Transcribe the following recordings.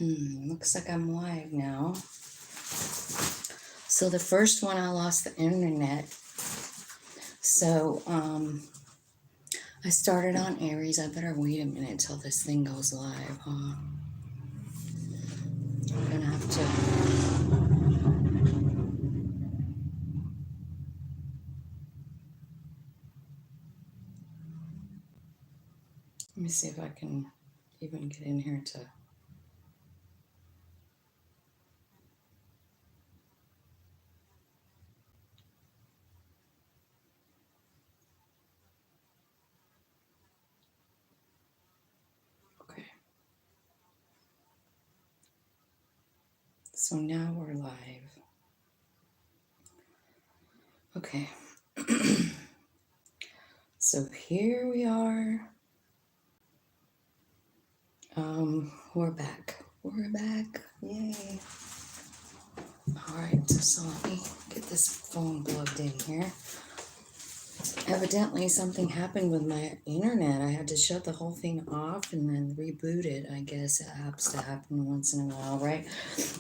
Looks like I'm live now. So the first one, I lost the internet. So I started on Aries. I better wait a minute till this thing goes live, huh? I'm gonna have to. Let me see if I can even get in here to. Okay. So now we're live. Okay. So here we are. We're back. We're back. Yay. All right, so let me get this phone plugged in here. Evidently something happened with my internet. I had to shut the whole thing off and then reboot it. I guess it happens to happen once in a while, right?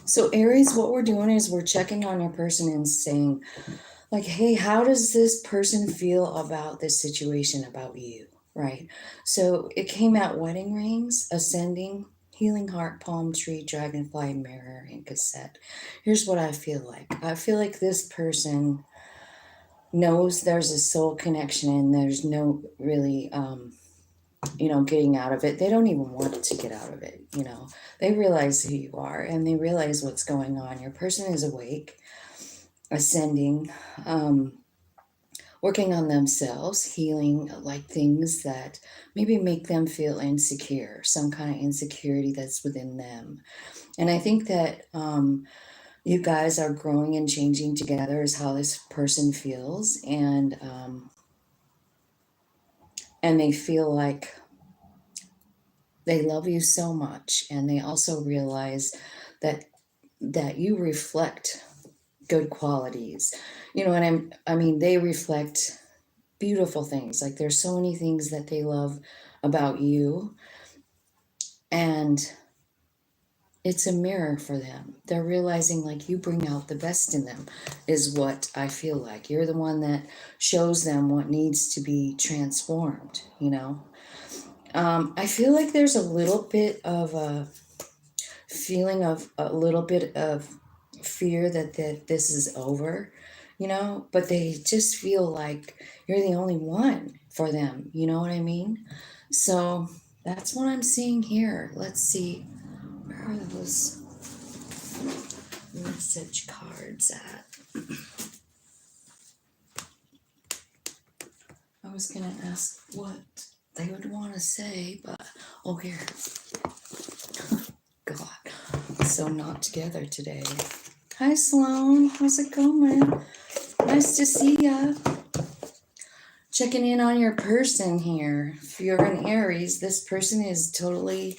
So Aries, what we're doing is we're checking on your person and saying, like, hey, how does this person feel about this situation, about you, right? So it came out wedding rings, ascending, healing heart, palm tree, dragonfly, mirror, and cassette. Here's what I feel like. I feel like this person knows there's a soul connection and there's no really getting out of it. They don't even want to get out of it. They realize who you are and they realize what's going on. Your person is awake, ascending, working on themselves, healing, like things that maybe make them feel insecure, some kind of insecurity that's within them. And I think that you guys are growing and changing together is how this person feels. And they feel like they love you so much. And they also realize that you reflect good qualities. And I mean, they reflect beautiful things. Like there's so many things that they love about you. And it's a mirror for them. They're realizing like you bring out the best in them is what I feel like. You're the one that shows them what needs to be transformed, I feel like there's a little bit of a feeling of a little bit of fear that this is over, but they just feel like you're the only one for them. You know what I mean? So that's what I'm seeing here. Let's see. Where are those message cards at? I was going to ask what they would want to say, but oh, here. God, so not together today. Hi, Sloan. How's it going? Nice to see ya. Checking in on your person here. If you're an Aries, this person is totally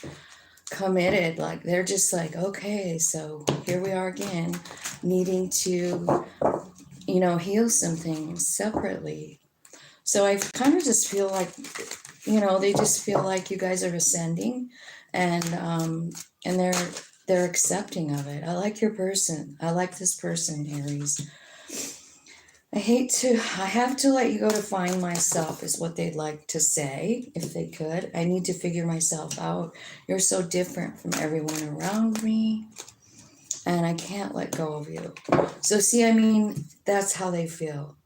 committed. Like they're just like, okay, so here we are again, needing to, heal some things separately. So I kind of just feel like, they just feel like you guys are ascending, and they're accepting of it. I like your person. I like this person, Aries. I have to let you go to find myself is what they'd like to say, if they could. I need to figure myself out. You're so different from everyone around me, and I can't let go of you. So see, I mean, that's how they feel.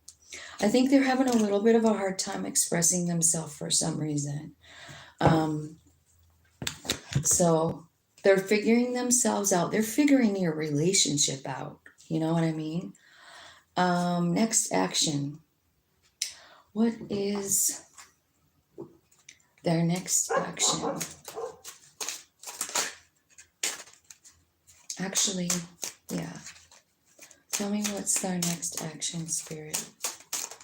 I think they're having a little bit of a hard time expressing themselves for some reason. So they're figuring themselves out. They're figuring your relationship out. You know what I mean? Next action. What is their next action? Actually, yeah. Tell me what's their next action, Spirit,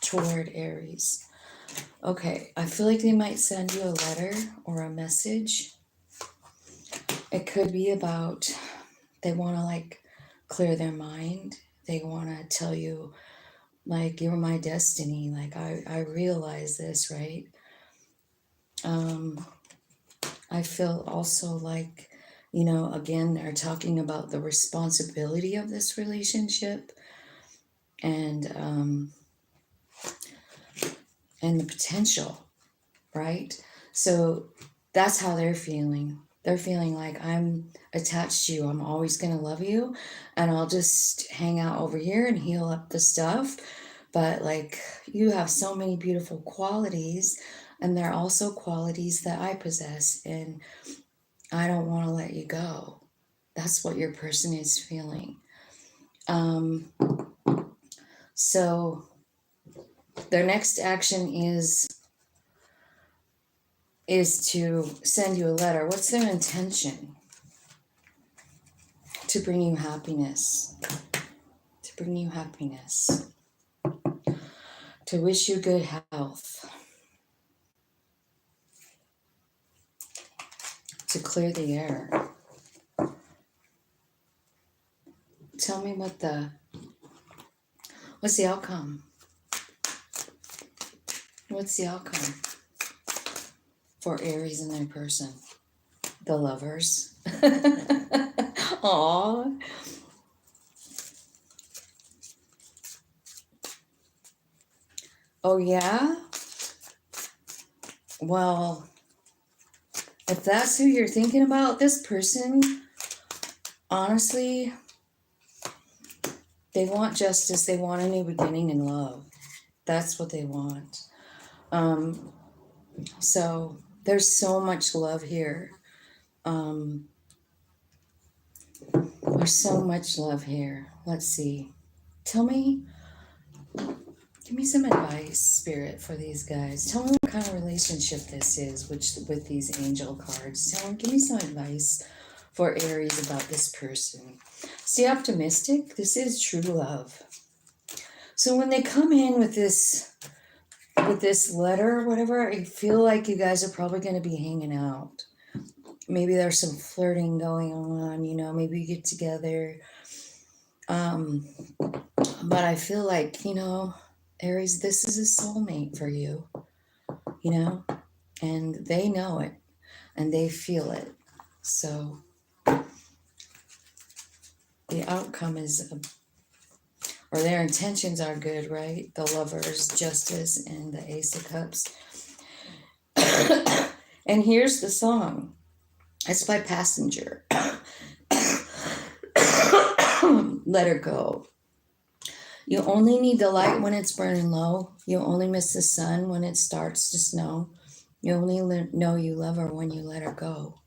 toward Aries. Okay, I feel like they might send you a letter or a message. It could be about they want to like clear their mind. They want to tell you like you're my destiny. Like I realize this, right? I feel also like you know, again, are talking about the responsibility of this relationship and the potential, right? So that's how they're feeling. They're feeling like, I'm attached to you. I'm always going to love you. And I'll just hang out over here and heal up the stuff. But like, you have so many beautiful qualities. And they're also qualities that I possess. And I don't want to let you go. That's what your person is feeling. So their next action is to send you a letter. What's their intention? To bring you happiness. To bring you happiness. To wish you good health. To clear the air. Tell me what's the outcome? What's the outcome for Aries and their person? The Lovers. Aw. Oh, yeah? Well, if that's who you're thinking about, this person, honestly, they want justice. They want a new beginning in love. That's what they want. So there's so much love here. There's so much love here. Let's see. Give me some advice, Spirit, for these guys. Tell me what kind of relationship this is with these angel cards. Give me some advice for Aries about this person. Stay optimistic. This is true love. So when they come in with this letter or whatever, I feel like you guys are probably going to be hanging out. Maybe there's some flirting going on, you know, maybe you get together. But I feel like, you know, Aries, this is a soulmate for you, you know, and they know it and they feel it. So the outcome is, or their intentions are good, right? The Lovers, Justice, and the Ace of Cups. And here's the song. It's by Passenger. Let her go. You only need the light when it's burning low. You only miss the sun when it starts to snow. You only know you love her when you let her go.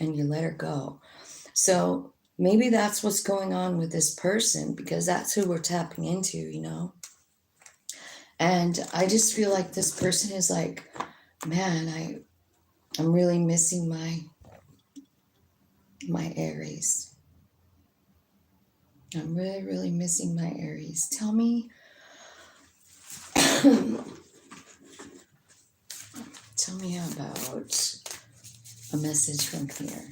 And you let her go. So maybe that's what's going on with this person, because that's who we're tapping into, you know. And I just feel like this person is like, man, I'm really missing my Aries. I'm really, really missing my Aries. Tell me, tell me about a message from here.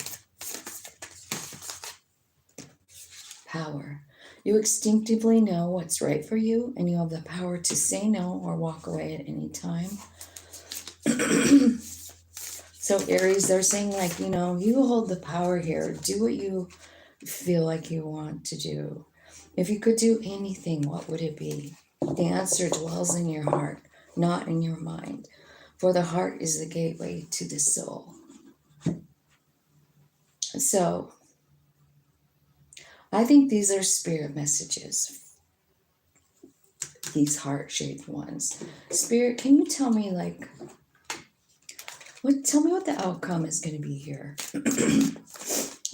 Power. You instinctively know what's right for you, and you have the power to say no or walk away at any time. So Aries, they're saying like, you know, you hold the power here. Do what you feel like you want to do. If you could do anything, what would it be? The answer dwells in your heart, not in your mind. For the heart is the gateway to the soul. So I think these are spirit messages. These heart-shaped ones. Spirit, can you tell me like, tell me what the outcome is going to be here?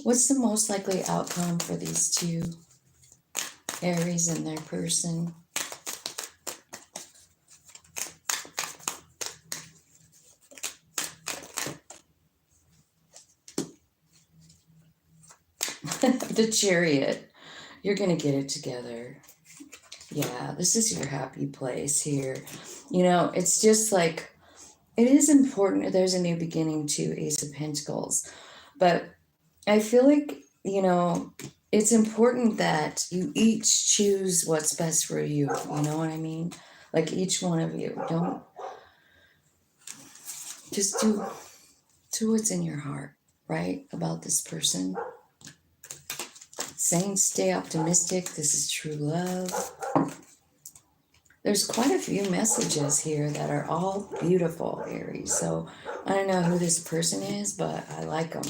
What's the most likely outcome for these two Aries and their person? The Chariot. You're going to get it together. Yeah, this is your happy place here. You know, it's just like, it is important. There's a new beginning to Ace of Pentacles. But I feel like, you know, it's important that you each choose what's best for you. You know what I mean? Like each one of you. Don't just do what's in your heart. right, about this person. Saying stay optimistic. This is true love. There's quite a few messages here that are all beautiful, Aries. So I don't know who this person is, but I like them.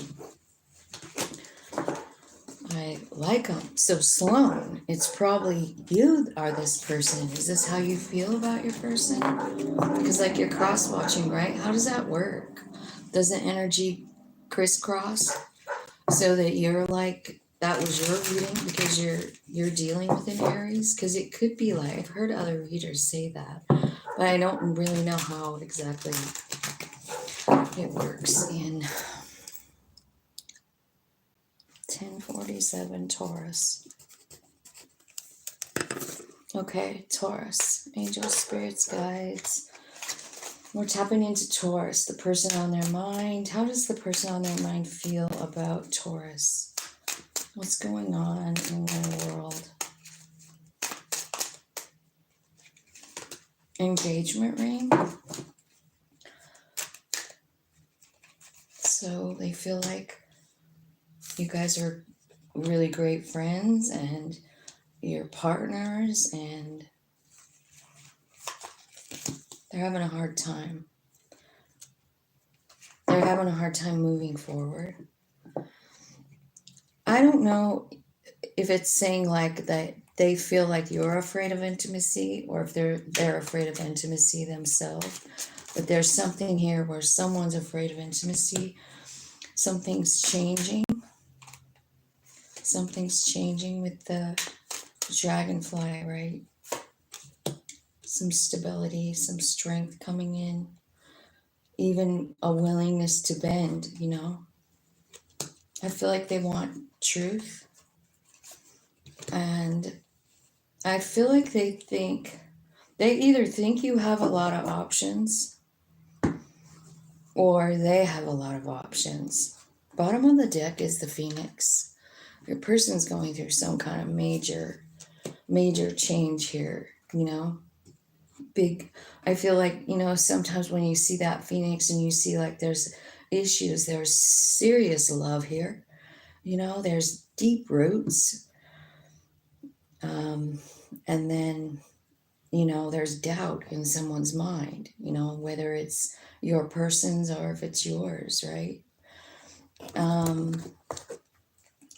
I like them. So Sloan, it's probably you are this person. Is this how you feel about your person? Because like you're cross-watching, right? How does that work? Does the energy crisscross so that you're like, that was your reading because you're dealing with an Aries? Because it could be like, I've heard other readers say that, but I don't really know how exactly it works in 1047 Taurus. Okay, Taurus, angels, spirits, guides. We're tapping into Taurus, the person on their mind. How does the person on their mind feel about Taurus? What's going on in their world? Engagement ring. So they feel like you guys are really great friends and you're partners, and they're having a hard time. They're having a hard time moving forward. I don't know if it's saying like that they feel like you're afraid of intimacy, or if they're afraid of intimacy themselves. But there's something here where someone's afraid of intimacy. Something's changing. Something's changing with the dragonfly, right? Some stability, some strength coming in. Even a willingness to bend, you know? I feel like they want truth. And I feel like they either think you have a lot of options or they have a lot of options. Bottom of the deck is the Phoenix. Your person's going through some kind of major change here, you know? Big, I feel like, you know, sometimes when you see that Phoenix and you see like there's issues, there's serious love here, you know, there's deep roots. And then, you know, there's doubt in someone's mind, you know, whether it's your person's or if it's yours, right?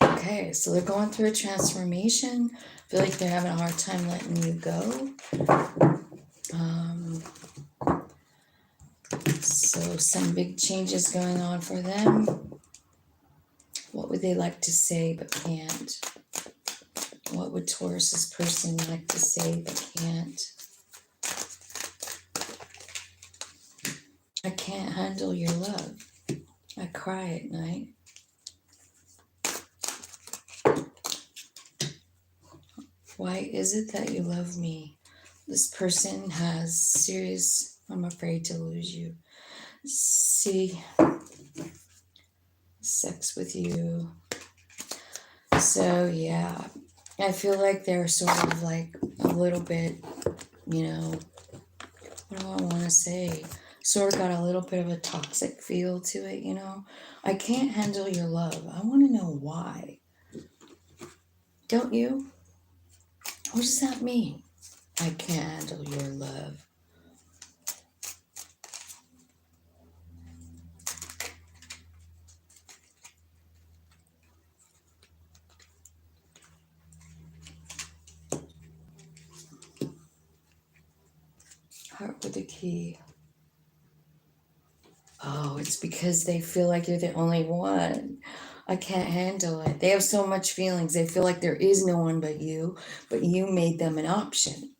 Okay, so they're going through a transformation. I feel like they're having a hard time letting you go. So some big changes going on for them. What would they like to say but can't? What would Taurus's person like to say but can't? I can't handle your love. I cry at night. Why is it that you love me? This person has serious, I'm afraid to lose you. See, sex with you. So yeah, I feel like they're sort of like a little bit, you know, what do I want to say? Sort of got a little bit of a toxic feel to it, you know? I can't handle your love. I want to know why. Don't you? What does that mean? I can't handle your love. Heart with the key. Oh, it's because they feel like you're the only one. I can't handle it. They have so much feelings. They feel like there is no one but you made them an option.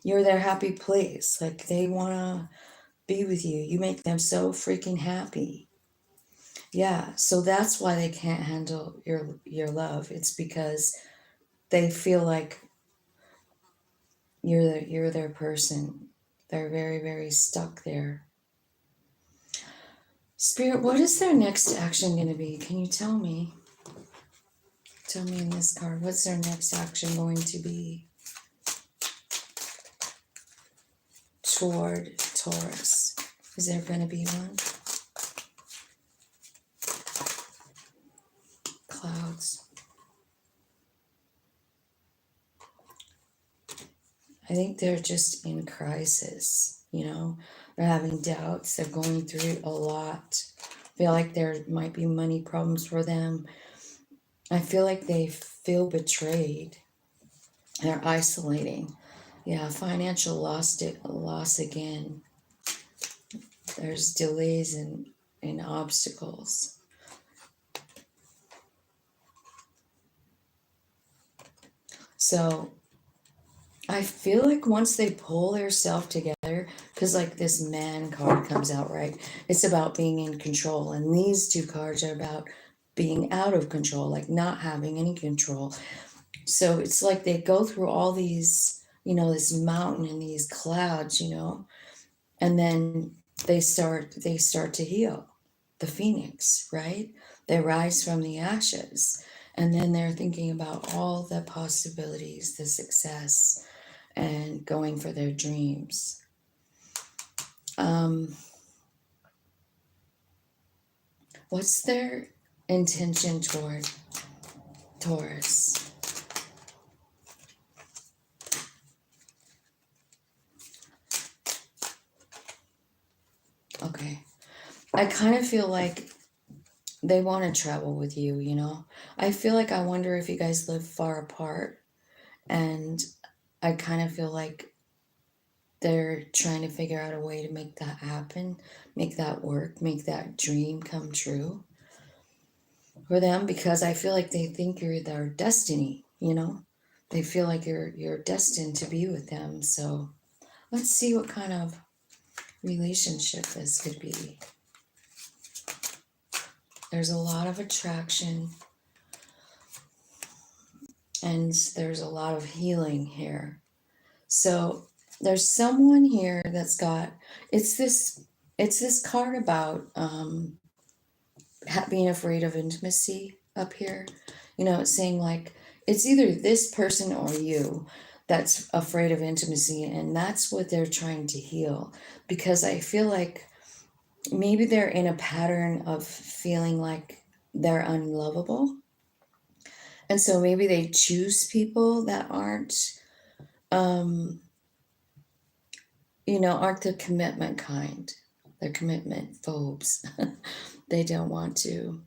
You're their happy place. Like they want to be with you. You make them so freaking happy. Yeah, so that's why they can't handle your love. It's because they feel like you're their person. They're very, very stuck there. Spirit, what is their next action going to be? Can you tell me? Tell me in this card, what's their next action going to be toward Taurus? Is there going to be one? I think they're just in crisis, you know? They're having doubts. They're going through a lot. I feel like there might be money problems for them. I feel like they feel betrayed. They're isolating. Yeah, financial loss again. There's delays and obstacles. So I feel like once they pull themselves together, because like this man card comes out, right? It's about being in control. And these two cards are about being out of control, like not having any control. So it's like they go through all these, you know, this mountain and these clouds, you know, and then they start to heal. The phoenix, right? They rise from the ashes. And then they're thinking about all the possibilities, the success, and going for their dreams. What's their intention toward Taurus? Okay. I kind of feel like they want to travel with you, you know? I feel like I wonder if you guys live far apart. And I kind of feel like they're trying to figure out a way to make that happen, make that work, make that dream come true for them, because I feel like they think you're their destiny, you know? They feel like you're destined to be with them. So let's see what kind of relationship this could be. There's a lot of attraction and there's a lot of healing here. So there's someone here that's got, it's this card about being afraid of intimacy up here. You know, it's saying like it's either this person or you that's afraid of intimacy, and that's what they're trying to heal, because I feel like maybe they're in a pattern of feeling like they're unlovable. And so maybe they choose people that aren't you know, aren't the commitment kind. They're commitment phobes. They don't want to.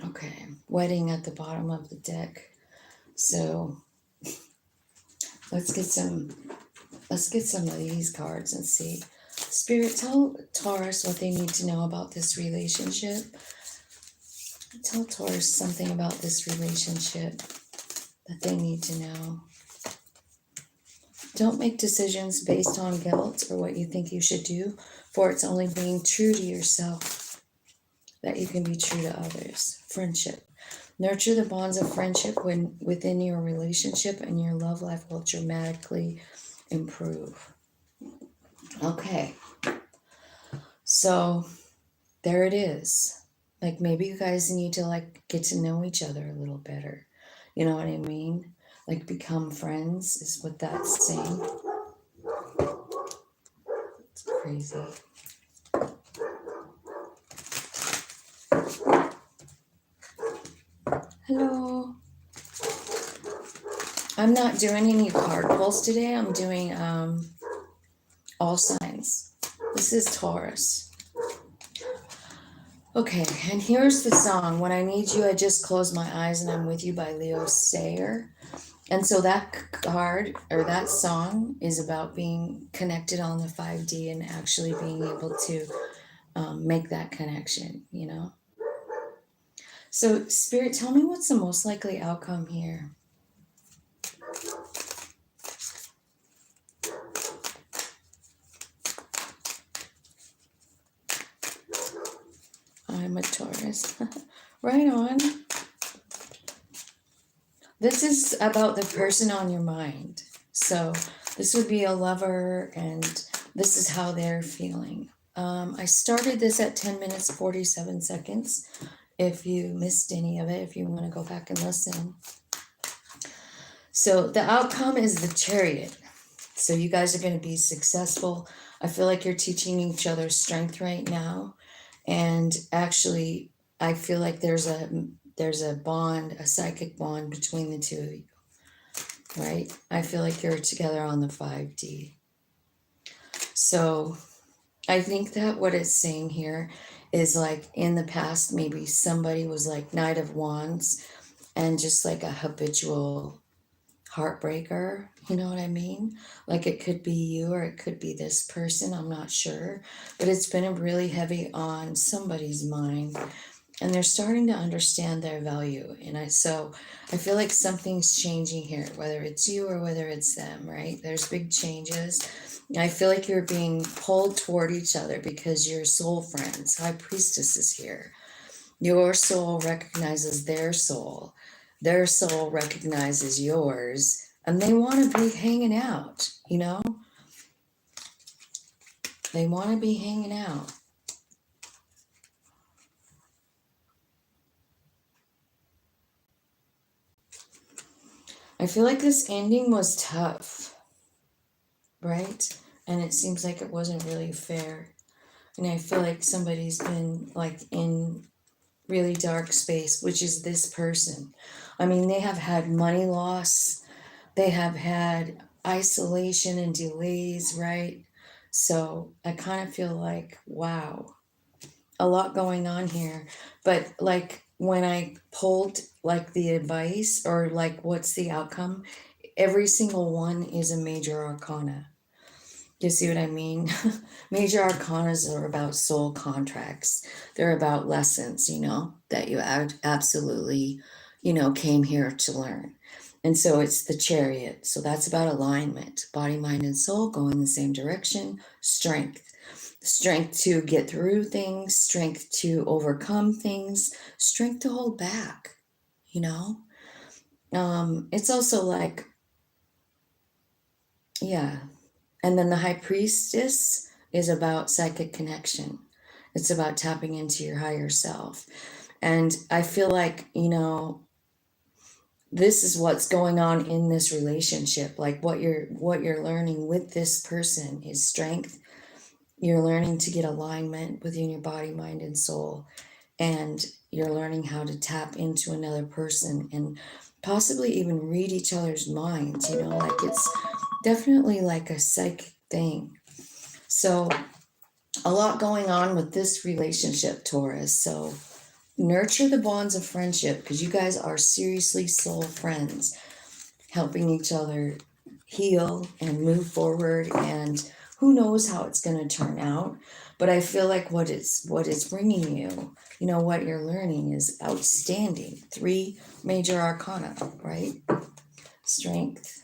Okay, wedding at the bottom of the deck. So let's get some of these cards and see. Spirit, tell Taurus what they need to know about this relationship. Tell Taurus something about this relationship that they need to know. Don't make decisions based on guilt or what you think you should do, for it's only being true to yourself that you can be true to others. Friendship. Nurture the bonds of friendship within your relationship, and your love life will dramatically improve. Okay. So there it is. Like maybe you guys need to like get to know each other a little better. You know what I mean? Like become friends is what that's saying. It's crazy. Hello. I'm not doing any card pulls today. I'm doing all signs. This is Taurus. Okay, and here's the song. When I Need You, I Just Close My Eyes and I'm With You by Leo Sayer. And so that card or that song is about being connected on the 5D and actually being able to make that connection, you know? So, Spirit, tell me what's the most likely outcome here. I'm a Taurus. Right on. This is about the person on your mind. So this would be a lover, and this is how they're feeling. I started this at 10 minutes, 47 seconds. If you missed any of it, if you want to go back and listen. So the outcome is the Chariot. So you guys are going to be successful. I feel like you're teaching each other strength right now. And actually, I feel like there's a bond, a psychic bond between the two of you, right? I feel like you're together on the 5D. So I think that what it's saying here is like in the past, maybe somebody was like Knight of Wands and just like a habitual heartbreaker. You know what I mean? Like it could be you or it could be this person. I'm not sure. But it's been really heavy on somebody's mind. And they're starting to understand their value. So I feel like something's changing here, whether it's you or whether it's them, right? There's big changes. I feel like you're being pulled toward each other because you're soul friends. High Priestess is here. Your soul recognizes their soul. Their soul recognizes yours. And they want to be hanging out, you know? They want to be hanging out. I feel like this ending was tough, right? And it seems like it wasn't really fair. And I feel like somebody's been like in really dark space, which is this person. I mean, they have had money loss. They have had isolation and delays, right? So I kind of feel like, wow, a lot going on here. But like when I pulled like the advice or like what's the outcome, every single one is a major arcana. You see what I mean? Major arcanas are about soul contracts. They're about lessons, you know, that you absolutely, you know, came here to learn. And so it's the Chariot. So that's about alignment, body, mind, and soul going the same direction, strength. Strength to get through things, strength to overcome things, strength to hold back, you know? It's also like, yeah. And then the High Priestess is about psychic connection. It's about tapping into your higher self. And I feel like, you know, this is what's going on in this relationship. Like what you're learning with this person is strength. You're learning to get alignment within your body, mind, and soul. And you're learning how to tap into another person and possibly even read each other's minds, you know, like it's definitely like a psychic thing. So a lot going on with this relationship, Taurus. So nurture the bonds of friendship because you guys are seriously soul friends, helping each other heal and move forward. And who knows how it's going to turn out. But I feel like what it's bringing you, you know, what you're learning is outstanding. 3 major arcana, right? Strength,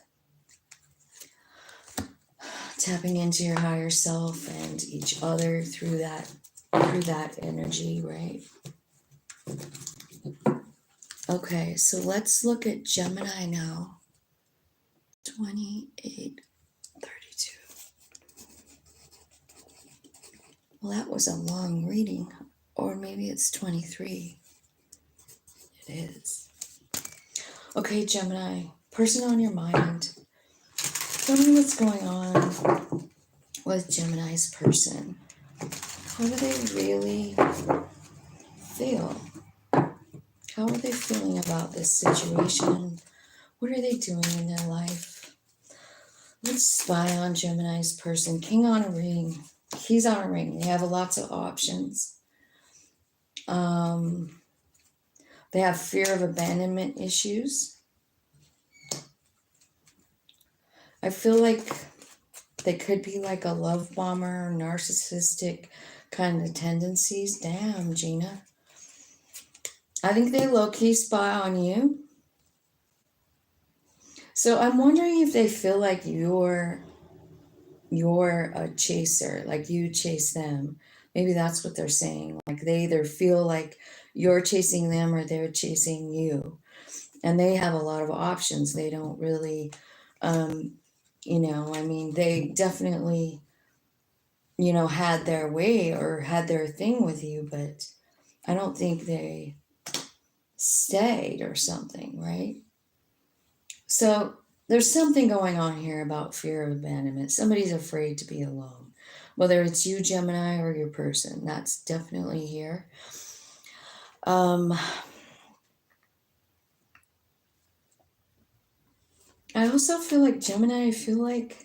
tapping into your higher self and each other through that energy, right? Okay, so let's look at Gemini now. 2832. Well, that was a long reading, or maybe it's 23. It is. Okay, Gemini, person on your mind. Tell me what's going on with Gemini's person. How do they really feel? How are they feeling about this situation? What are they doing in their life? Let's spy on Gemini's person. King on a ring. He's on a ring. They have lots of options. They have fear of abandonment issues. I feel like they could be like a love bomber, narcissistic kind of tendencies. Damn, Gina. I think they low-key spy on you. So I'm wondering if they feel like you're a chaser, like you chase them. Maybe that's what they're saying. Like they either feel like you're chasing them or they're chasing you. And they have a lot of options. They don't really, you know, I mean, they definitely, you know, had their way or had their thing with you, but I don't think they stayed or something, right? So there's something going on here about fear of abandonment. Somebody's afraid to be alone. whether it's you, Gemini, or your person. That's definitely here. I also feel like Gemini, I feel like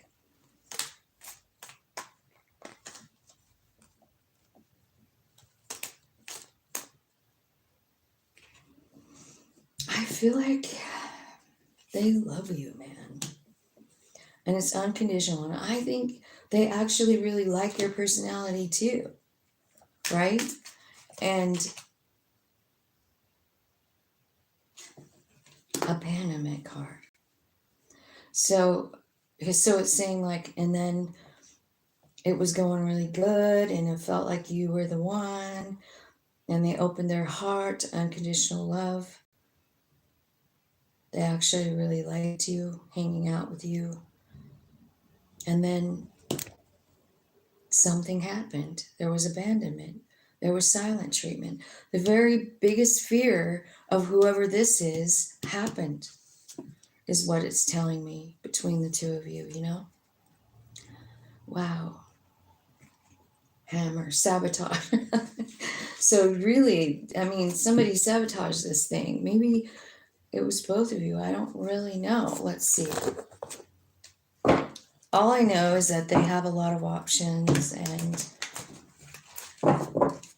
they love you, man. And it's unconditional. And I think they actually really like your personality too. Right? And abandonment card. So it's saying like, and then it was going really good and it felt like you were the one, and they opened their heart to unconditional love. They actually really liked you, hanging out with you. And then something happened. There was abandonment. There was silent treatment. The very biggest fear of whoever this is happened, is what it's telling me between the two of you, you know? Wow. Hammer, sabotage. So really, I mean, somebody sabotaged this thing. Maybe it was both of you. I don't really know. Let's see. All I know is that they have a lot of options and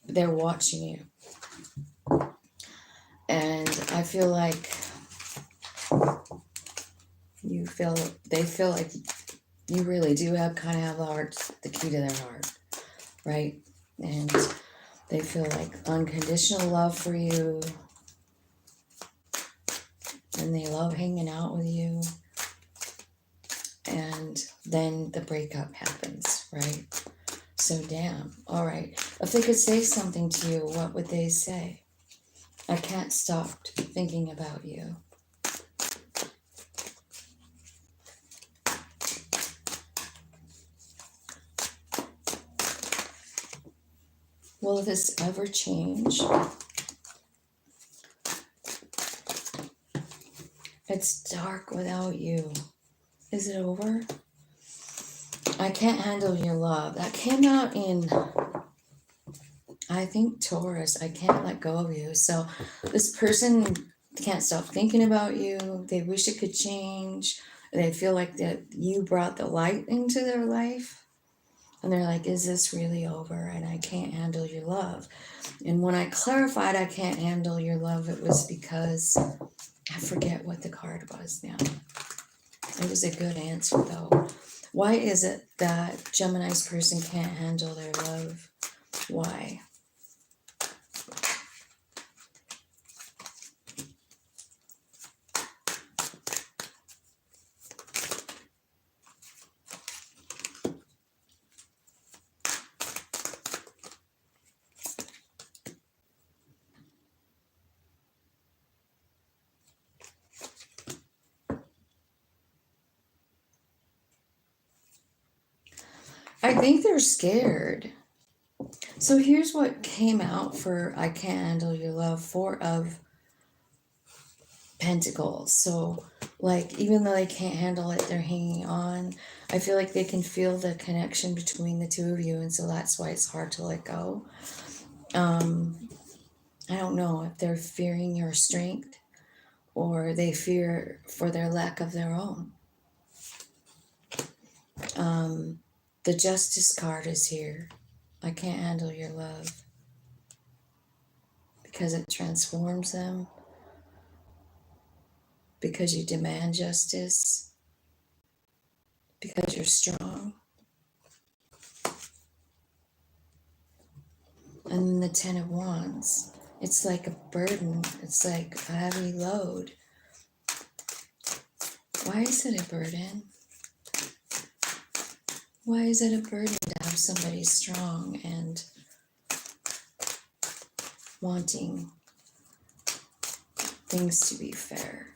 they're watching you. And I feel like they feel like you really do kind of have the key to their heart, right? And they feel like unconditional love for you. And they love hanging out with you. And then the breakup happens, right? So damn. All right. If they could say something to you, what would they say? I can't stop thinking about you. Will this ever change? It's dark without you. Is it over? I can't handle your love. That came out in, I think, Taurus. I can't let go of you. So this person can't stop thinking about you. They wish it could change. They feel like that you brought the light into their life. And they're like, is this really over? And I can't handle your love. And when I clarified I can't handle your love, it was because I forget what the card was now. It was a good answer though. Why is it that Gemini's person can't handle their love? Why? I think they're scared. So here's what came out for I can't handle your love. 4 of Pentacles. So like, even though they can't handle it, they're hanging on. I feel like they can feel the connection between the two of you. And so that's why it's hard to let go. I don't know if they're fearing your strength or they fear for their lack of their own. The Justice card is here. I can't handle your love because it transforms them, because you demand justice, because you're strong. And then the 10 of Wands, it's like a burden. It's like a heavy load. Why is it a burden? Why is it a burden to have somebody strong and wanting things to be fair?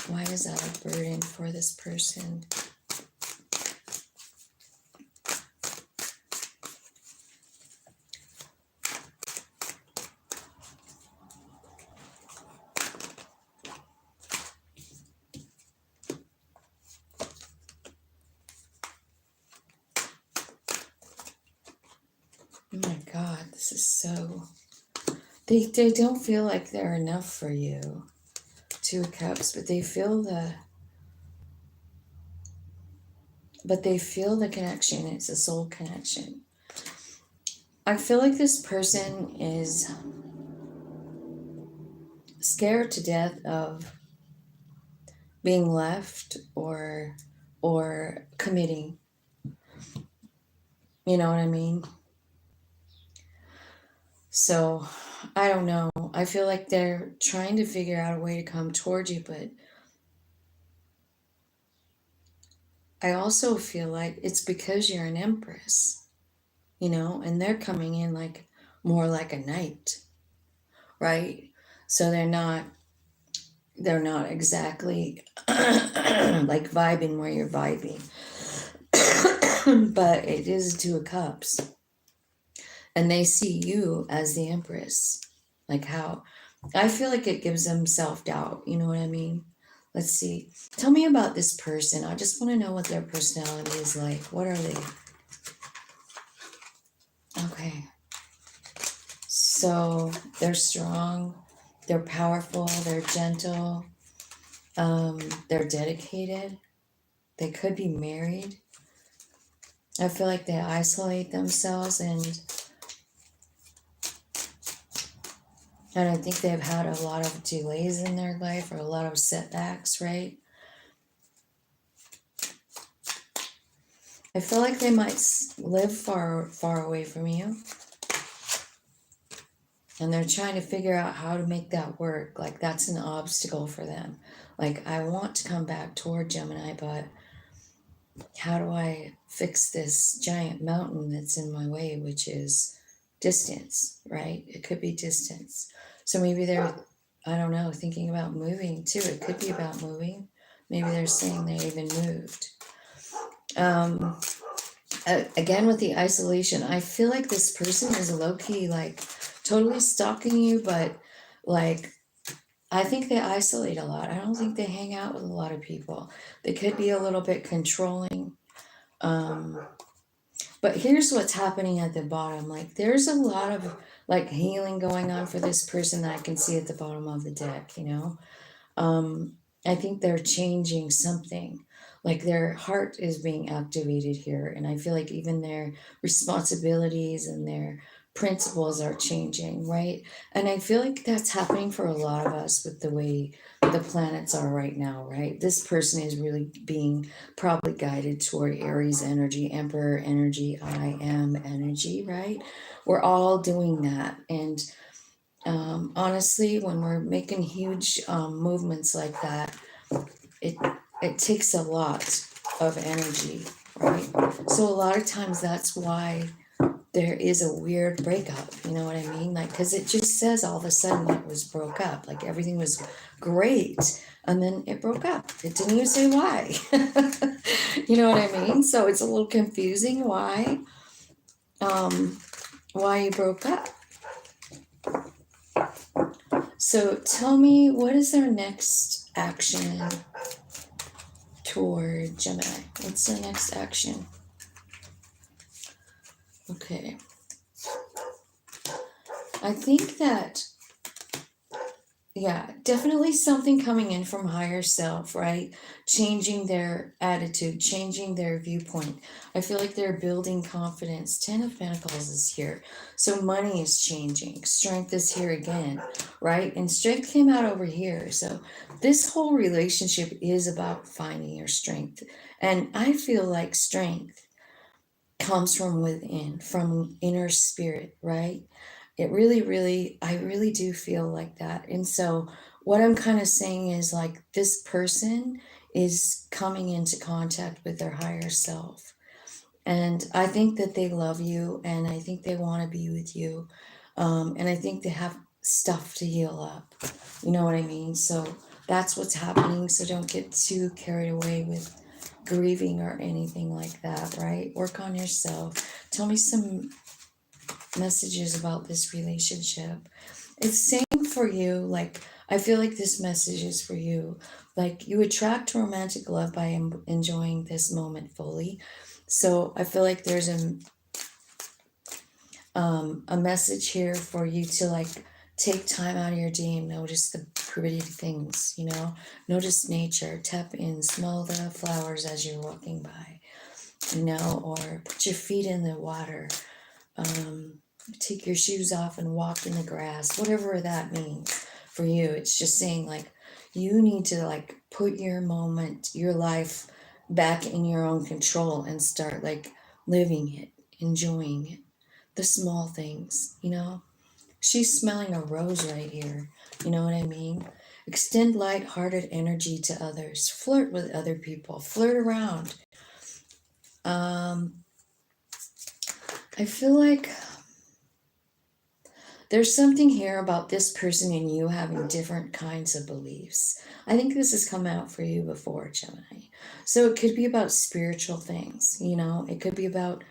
Why is that a burden for this person? Oh my God, this is so... They don't feel like they're enough for you. Two of Cups, but they feel the connection. It's a soul connection. I feel like this person is scared to death of being left or committing. You know what I mean? So I don't know. I feel like they're trying to figure out a way to come towards you, but I also feel like it's because you're an empress, you know, and they're coming in like more like a knight, right? So they're not exactly like vibing where you're vibing. But it is Two of Cups. And they see you as the Empress. Like how I feel like it gives them self-doubt. You know what I mean? Let's see. Tell me about this person. I just want to know what their personality is like. What are they? Okay. So they're strong. They're powerful. They're gentle. They're dedicated. They could be married. I feel like they isolate themselves and I think they've had a lot of delays in their life or a lot of setbacks, right? I feel like they might live far away from you. And they're trying to figure out how to make that work. Like that's an obstacle for them. Like I want to come back toward Gemini, but how do I fix this giant mountain that's in my way, which is distance, right? It could be distance. So maybe they're, I don't know, thinking about moving too. It could be about moving. Maybe they're saying they even moved. Again, with the isolation, I feel like this person is low-key, like, totally stalking you, but, like, I think they isolate a lot. I don't think they hang out with a lot of people. They could be a little bit controlling. But here's what's happening at the bottom. Like, there's a lot of, like, healing going on for this person that I can see at the bottom of the deck, you know? I think they're changing something. Like their heart is being activated here. And I feel like even their responsibilities and their principles are changing, right? And I feel like that's happening for a lot of us with the way the planets are right now, right? This person is really being probably guided toward Aries energy, Emperor energy, I am energy, right? We're all doing that. And honestly, when we're making huge movements like that, it takes a lot of energy, right? So a lot of times that's why there is a weird breakup, you know what I mean? Like, because it just says all of a sudden it was broke up, like everything was great, and then it broke up. It didn't even say why. You know what I mean? So it's a little confusing why you broke up. So tell me, what is their next action toward Gemini? What's their next action? Okay. I think that, yeah, definitely something coming in from higher self, right? Changing their attitude, changing their viewpoint. I feel like they're building confidence. 10 of Pentacles is here. So money is changing. Strength is here again, right? And strength came out over here. So this whole relationship is about finding your strength. And I feel like strength comes from within, from inner spirit, right? It really, I really do feel like that. And so what I'm kind of saying is like this person is coming into contact with their higher self. And I think that they love you and I think they want to be with you. And I think they have stuff to heal up. You know what I mean? So that's what's happening. So don't get too carried away with grieving or anything like that, right? Work on yourself. Tell me some messages about this relationship. It's same for you. Like I feel like this message is for you. Like you attract romantic love by enjoying this moment fully. So I feel like there's a message here for you to like take time out of your day and notice the pretty things, you know, notice nature, tap in, smell the flowers as you're walking by, you know, or put your feet in the water, take your shoes off and walk in the grass, whatever that means for you. It's just saying like, you need to like put your moment, your life back in your own control and start like living it, enjoying it, the small things, you know. She's smelling a rose right here. You know what I mean? Extend light-hearted energy to others. Flirt with other people. Flirt around. I feel like there's something here about this person and you having different kinds of beliefs. I think this has come out for you before, Gemini. So it could be about spiritual things, you know. It could be about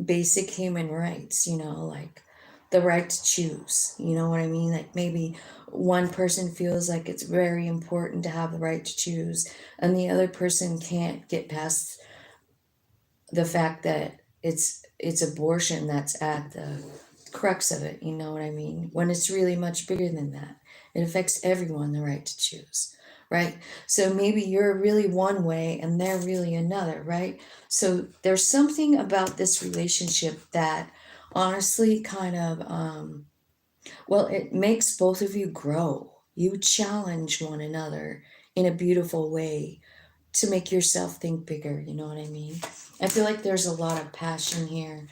basic human rights, you know, like the right to choose, you know what I mean? Like maybe one person feels like it's very important to have the right to choose, and the other person can't get past the fact that it's abortion that's at the crux of it, you know what I mean? When it's really much bigger than that. It affects everyone, the right to choose, right? So maybe you're really one way and they're really another, right? So there's something about this relationship that honestly kind of, well, it makes both of you grow. You challenge one another in a beautiful way to make yourself think bigger, you know what I mean? I feel like there's a lot of passion here,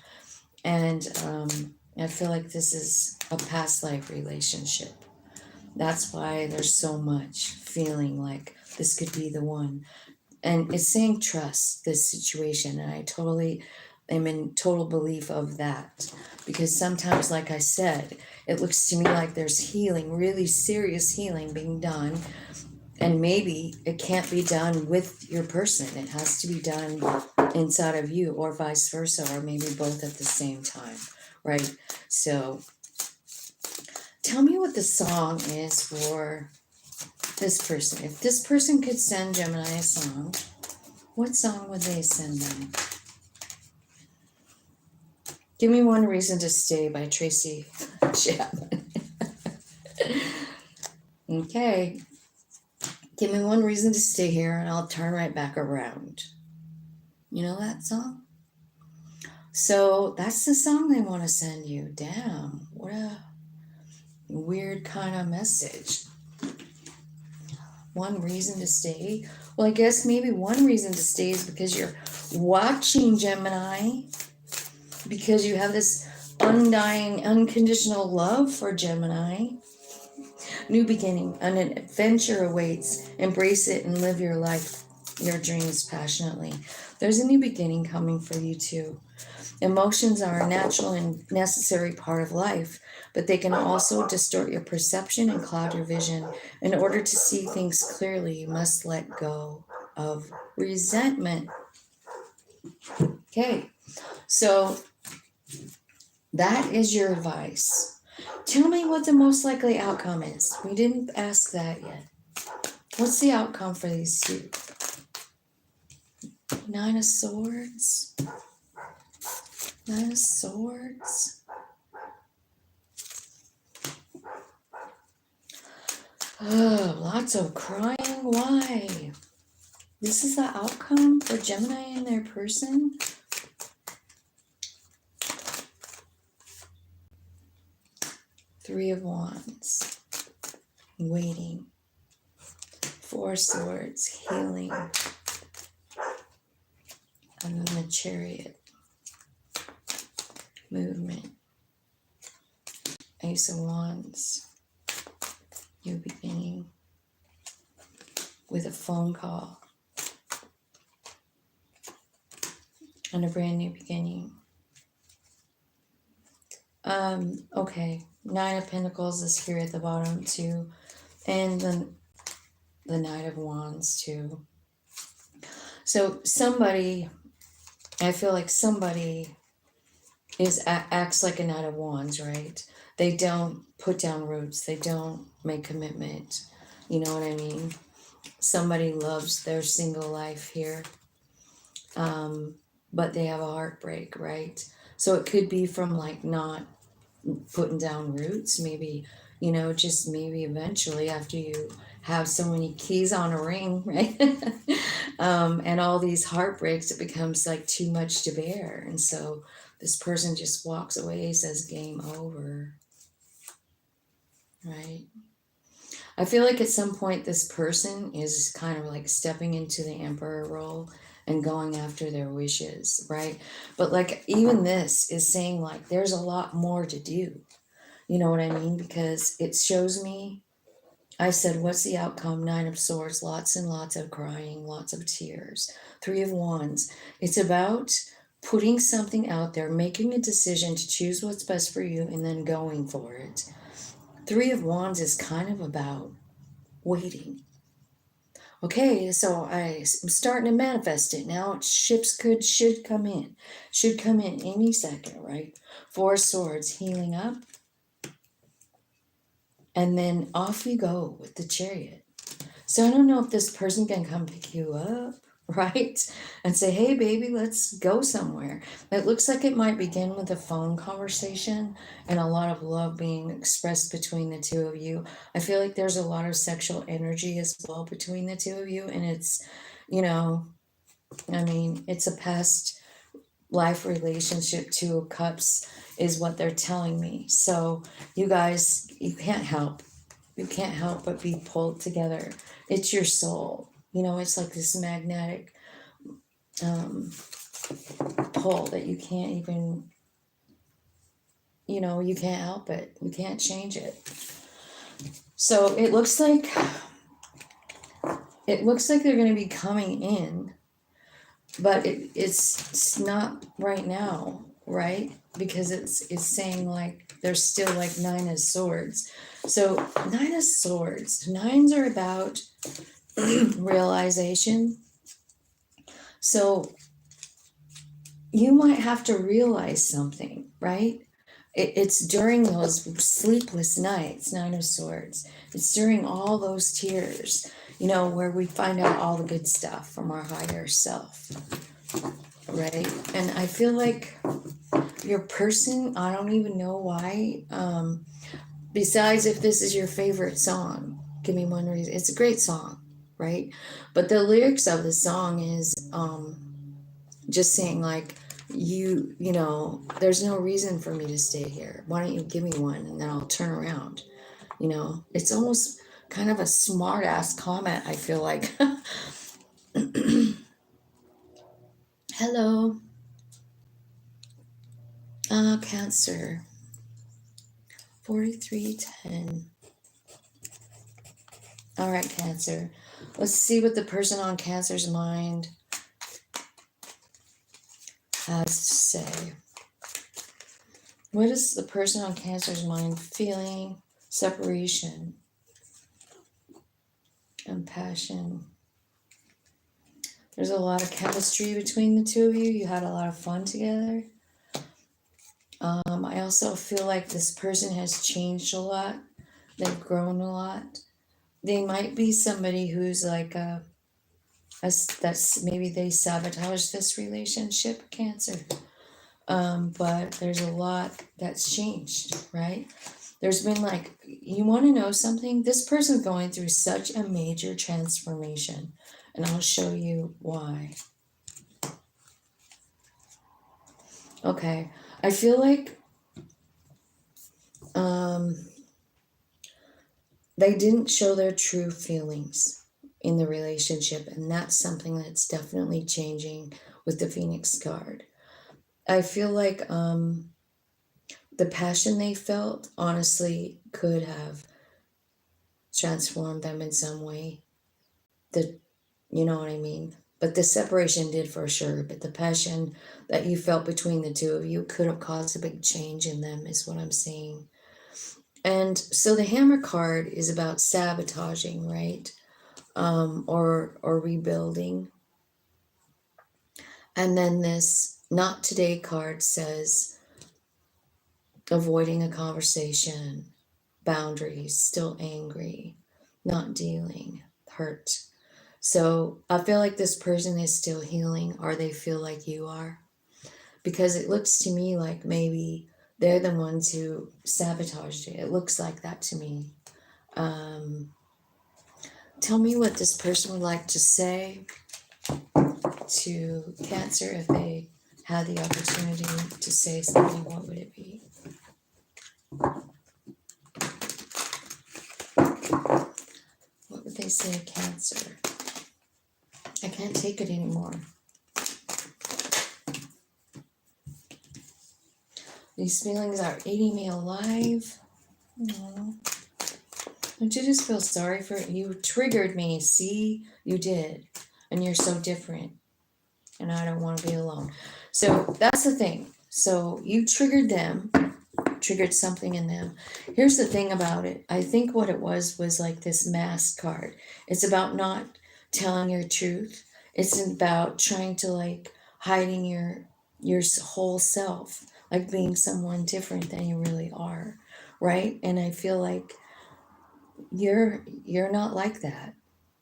and I feel like this is a past life relationship. That's why there's so much feeling like this could be the one. And it's saying trust this situation, and I totally am in total belief of that. Because sometimes, like I said, it looks to me like there's healing, really serious healing being done. And maybe it can't be done with your person. It has to be done inside of you, or vice versa, or maybe both at the same time, right? So tell me what the song is for this person. If this person could send Gemini a song, what song would they send them? Give Me One Reason to Stay by Tracy Chapman. Okay. Give me one reason to stay here and I'll turn right back around. You know that song? So that's the song they want to send you. Damn, what a weird kind of message. One reason to stay? Well, I guess maybe one reason to stay is because you're watching, Gemini, because you have this undying, unconditional love for Gemini. New beginning, an adventure awaits. Embrace it and live your life, your dreams passionately. There's a new beginning coming for you too. Emotions are a natural and necessary part of life, but they can also distort your perception and cloud your vision. In order to see things clearly, you must let go of resentment. Okay, so that is your advice. Tell me what the most likely outcome is. We didn't ask that yet. What's the outcome for these two? Nine of Swords. Nine of Swords. Oh, lots of crying. Why? This is the outcome for Gemini and their person? Three of Wands. Waiting. Four Swords. Healing. And then the Chariot. Movement. Ace of Wands. New beginning. With a phone call. And a brand new beginning. Okay. Nine of Pentacles is here at the bottom too. And then the Knight of Wands too. So somebody, I feel like somebody acts like a Knight of Wands, right? They don't put down roots. They don't make commitment. You know what I mean? Somebody loves their single life here. But they have a heartbreak, right? So it could be from like not putting down roots, maybe, you know, just maybe eventually after you have so many keys on a ring, right? And all these heartbreaks, it becomes like too much to bear. And so this person just walks away, says game over, right? I feel like at some point this person is kind of like stepping into the emperor role and going after their wishes, right? But like even this is saying like there's a lot more to do. You know what I mean? Because it shows me, I said, what's the outcome? 9 of Swords, lots and lots of crying, lots of tears. 3 of Wands. It's about putting something out there, making a decision to choose what's best for you, and then going for it. 3 of Wands is kind of about waiting. Okay, so I'm starting to manifest it now. Should come in any second, right? 4 of Swords, healing up. And then off you go with the Chariot. So I don't know if this person can come pick you up, right? And say, hey, baby, let's go somewhere. It looks like it might begin with a phone conversation and a lot of love being expressed between the two of you. I feel like there's a lot of sexual energy as well between the two of you. And it's, you know, I mean, it's a past life relationship. 2 of Cups is what they're telling me. So you guys, you can't help but be pulled together. It's your soul, you know. It's like this magnetic pull that you can't even, you know, you can't help it, you can't change it. So it looks like they're going to be coming in, but it's not right now, right? Because it's saying like there's still like 9 of Swords. So 9 of Swords, 9s are about realization. So you might have to realize something, right? It's during those sleepless nights, 9 of Swords. It's during all those tears, you know, where we find out all the good stuff from our higher self, right? And I feel like your person, I don't even know why, besides if this is your favorite song, give me one reason. It's a great song, right? But the lyrics of the song is just saying like, you know, there's no reason for me to stay here. Why don't you give me one and then I'll turn around? You know, it's almost kind of a smart ass comment, I feel like. Hello. Cancer. 4310. All right, Cancer. Let's see what the person on Cancer's mind has to say. What is the person on Cancer's mind feeling? Separation and passion. There's a lot of chemistry between the two of you. You had a lot of fun together. I also feel like this person has changed a lot. They've grown a lot. They might be somebody who's like that's maybe they sabotage this relationship, Cancer. But there's a lot that's changed, right? There's been like, you want to know something? This person's going through such a major transformation, and I'll show you why. Okay, I feel like they didn't show their true feelings in the relationship, and that's something that's definitely changing with the Phoenix card. I feel like the passion they felt honestly could have transformed them in some way. You know what I mean? But the separation did for sure. But the passion that you felt between the two of you could have caused a big change in them, is what I'm saying. And so the Hammer card is about sabotaging, right? Or rebuilding. And then this Not Today card says avoiding a conversation, boundaries, still angry, not dealing, hurt. So I feel like this person is still healing, or they feel like you are. because it looks to me like maybe they're the ones who sabotaged it. It looks like that to me. Tell me what this person would like to say to Cancer if they had the opportunity to say something. What would it be? What would they say to Cancer? I can't take it anymore. These feelings are eating me alive. Aww. Don't you just feel sorry for it? You triggered me. See, you did. And you're so different. And I don't want to be alone. So that's the thing. So you triggered them, triggered something in them. Here's the thing about it. I think what it was like this mask card. It's about not telling your truth. It's about trying to like hiding your whole self, like being someone different than you really are, right? And I feel like you're not like that.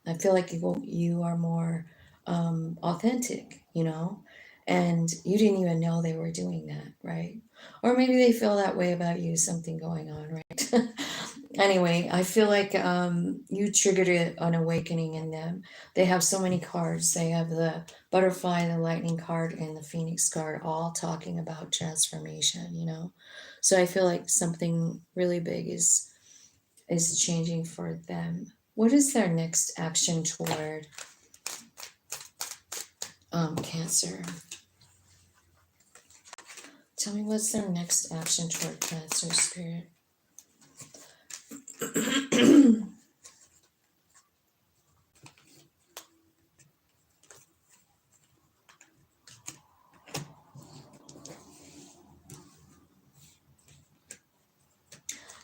I feel like you are more authentic, you know, and you didn't even know they were doing that, right? Or maybe they feel that way about you, something going on, right? Anyway, I feel like you triggered an awakening in them. They have so many cards. They have the butterfly, the lightning card, and the phoenix card, all talking about transformation, you know. So I feel like something really big is changing for them. What is their next action toward Cancer? Tell me what's their next action toward Cancer, Spirit.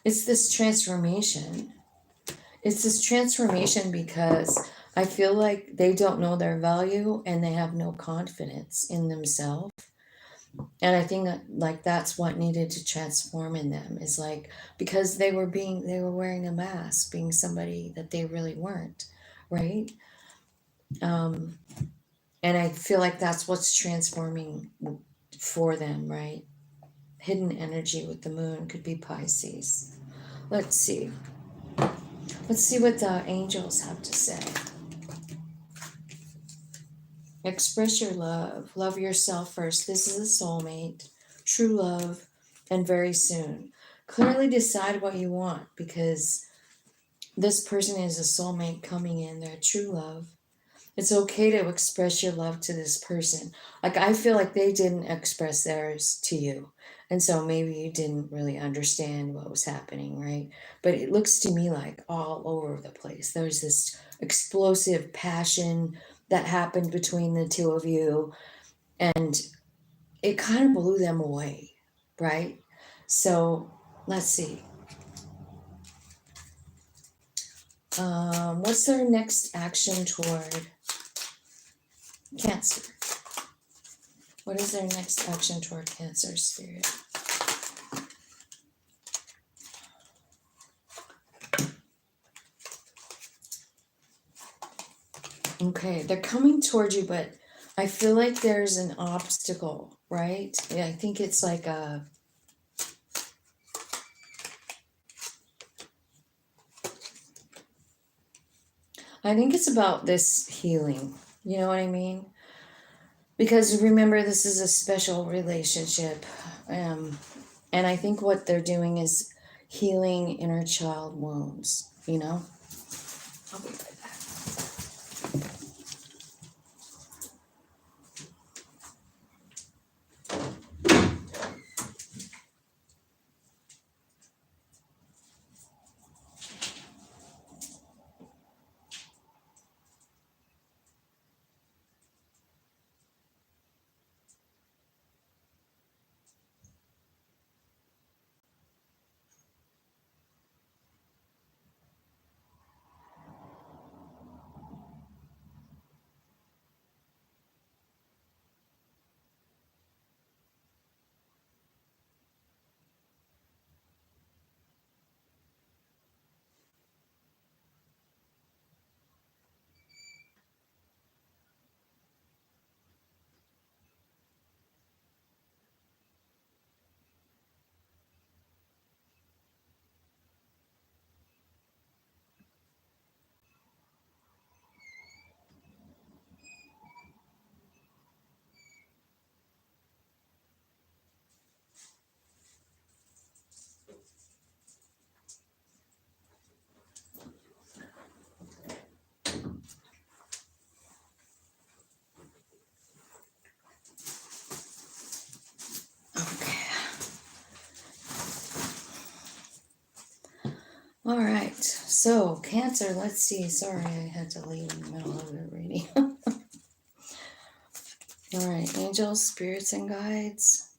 It's this transformation. It's this transformation because I feel like they don't know their value and they have no confidence in themselves. And I think that like that's what needed to transform in them, is like because they were wearing a mask, being somebody that they really weren't, right? And I feel like that's what's transforming for them, right? Hidden energy with the moon could be Pisces. Let's see. Let's see what the angels have to say. Express your love. Love yourself first. This is a soulmate, true love, and very soon. Clearly decide what you want, because this person is a soulmate coming in, their true love. It's okay to express your love to this person. Like, I feel like they didn't express theirs to you. And so maybe you didn't really understand what was happening, right? But it looks to me like all over the place. There's this explosive passion that happened between the two of you. And it kind of blew them away, right? So let's see. What's their next action toward Cancer? What is their next action toward Cancer, Spirit? Okay, they're coming toward you, but I feel like there's an obstacle, right? Yeah, I think it's like I think it's about this healing. You know what I mean? Because remember, this is a special relationship. And I think what they're doing is healing inner child wounds, you know? I'll be right back. All right, so Cancer, let's see. Sorry, I had to leave in the middle of the reading. All right, angels, spirits, and guides.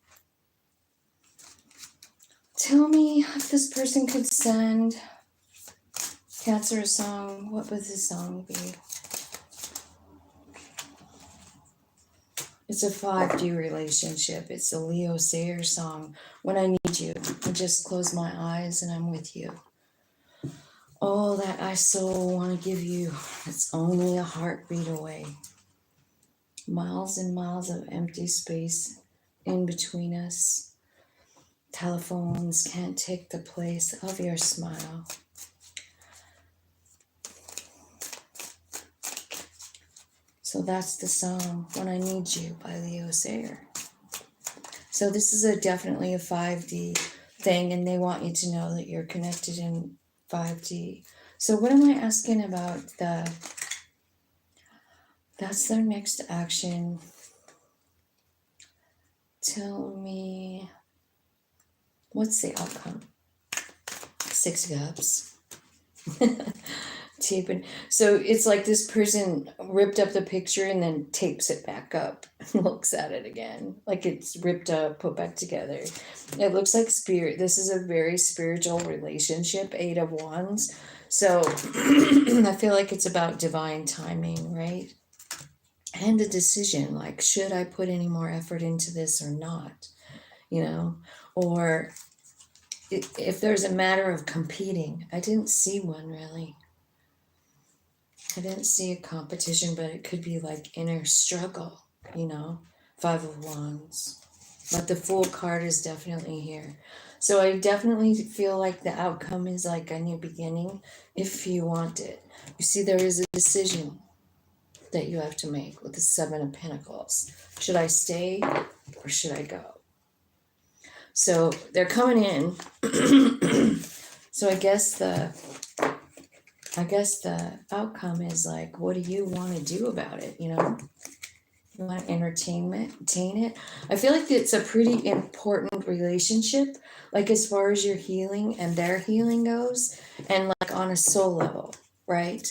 Tell me if this person could send Cancer a song, what would the song be? It's a 5D relationship. It's a Leo Sayer song. When I need you, I just close my eyes and I'm with you. All that I so want to give you, it's only a heartbeat away. Miles and miles of empty space in between us. Telephones can't take the place of your smile. So that's the song, When I Need You by Leo Sayer. So this is definitely a 5D thing, and they want you to know that you're connected in 5D. So what am I asking about that's their next action. Tell me, what's the outcome? 6 of Cups. Taping. So it's like this person ripped up the picture and then tapes it back up and looks at it again. Like it's ripped up, put back together. It looks like spirit. This is a very spiritual relationship, 8 of Wands. So I feel like it's about divine timing, right? And a decision, like, should I put any more effort into this or not? You know, or if there's a matter of competing, I didn't see one really. I didn't see a competition, but it could be like inner struggle, you know, 5 of Wands. But the Fool card is definitely here. So I definitely feel like the outcome is like a new beginning if you want it. You see, there is a decision that you have to make with the 7 of Pentacles. Should I stay or should I go? So they're coming in. So I guess the outcome is like, what do you want to do about it? You know, you want to entertain it. I feel like it's a pretty important relationship, like as far as your healing and their healing goes, and like on a soul level, right?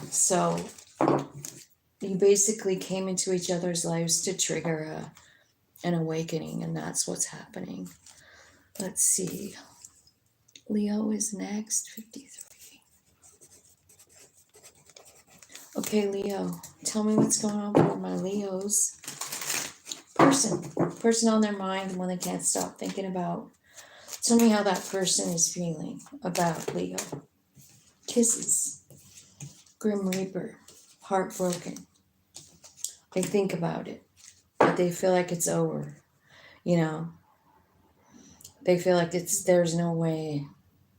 So you basically came into each other's lives to trigger an awakening, and that's what's happening. Let's see. Leo is next, 53. Okay, Leo, tell me what's going on for my Leos. Person on their mind, one they can't stop thinking about. Tell me how that person is feeling about Leo. Kisses. Grim Reaper. Heartbroken. They think about it, but they feel like it's over. You know, they feel like there's no way.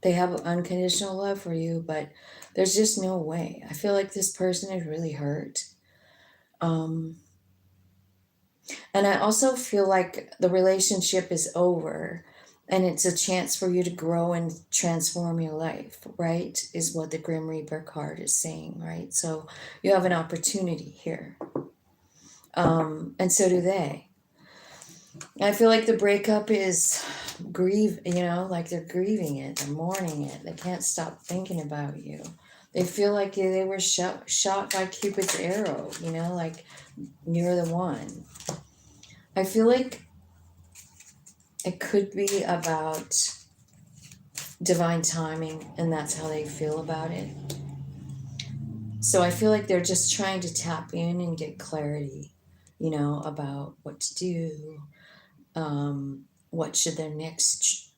They have unconditional love for you, but there's just no way. I feel like this person is really hurt. And I also feel like the relationship is over and it's a chance for you to grow and transform your life, right? Is what the Grim Reaper card is saying, right? So you have an opportunity here. And so do they. I feel like the breakup is like they're grieving it, they're mourning it. They can't stop thinking about you. They feel like they were shot by Cupid's arrow, you know, like you're the one. I feel like it could be about divine timing, and that's how they feel about it. So I feel like they're just trying to tap in and get clarity, you know, about what to do. What should their next,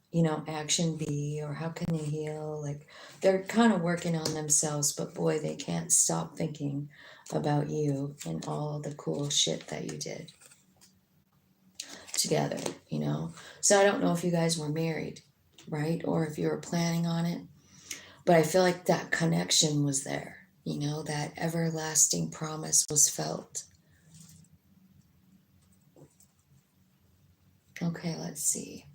action be, or how can they heal? Like they're kind of working on themselves, but boy, they can't stop thinking about you and all the cool shit that you did together, you know? So I don't know if you guys were married, right? Or if you were planning on it, but I feel like that connection was there, you know, that everlasting promise was felt. Okay, let's see.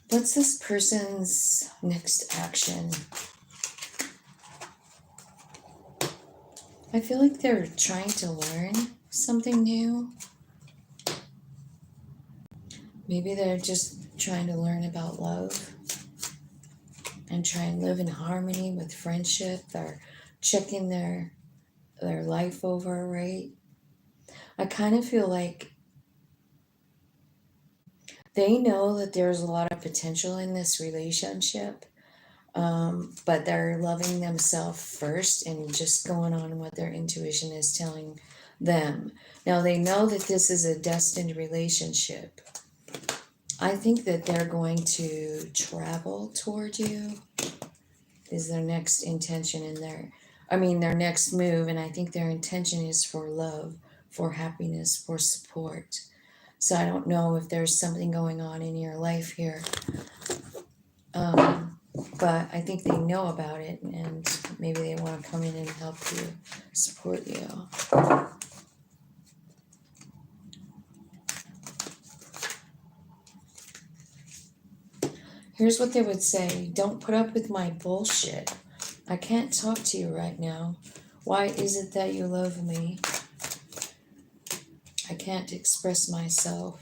What's this person's next action? I feel like they're trying to learn something new. Maybe they're just trying to learn about love and try and live in harmony with friendship. They're checking their life over, right? I kind of feel like they know that there's a lot of potential in this relationship, but they're loving themselves first and just going on what their intuition is telling them. Now, they know that this is a destined relationship. I think that they're going to travel toward you is their next intention in their next move. And I think their intention is for love, for happiness, for support. So I don't know if there's something going on in your life here. But I think they know about it and maybe they want to come in and help you, support you. Here's what they would say. Don't put up with my bullshit. I can't talk to you right now. Why is it that you love me? I can't express myself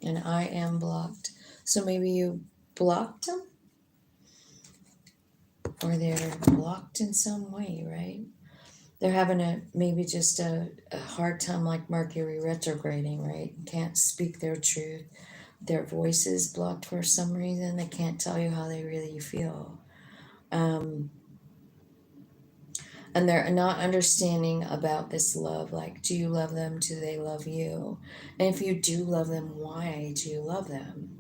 and I am blocked. So maybe you blocked them? Or they're blocked in some way, right? They're having maybe just a hard time like Mercury retrograding, right? Can't speak their truth. Their voice is blocked for some reason. They can't tell you how they really feel. And they're not understanding about this love. Like, do you love them? Do they love you? And if you do love them, why do you love them?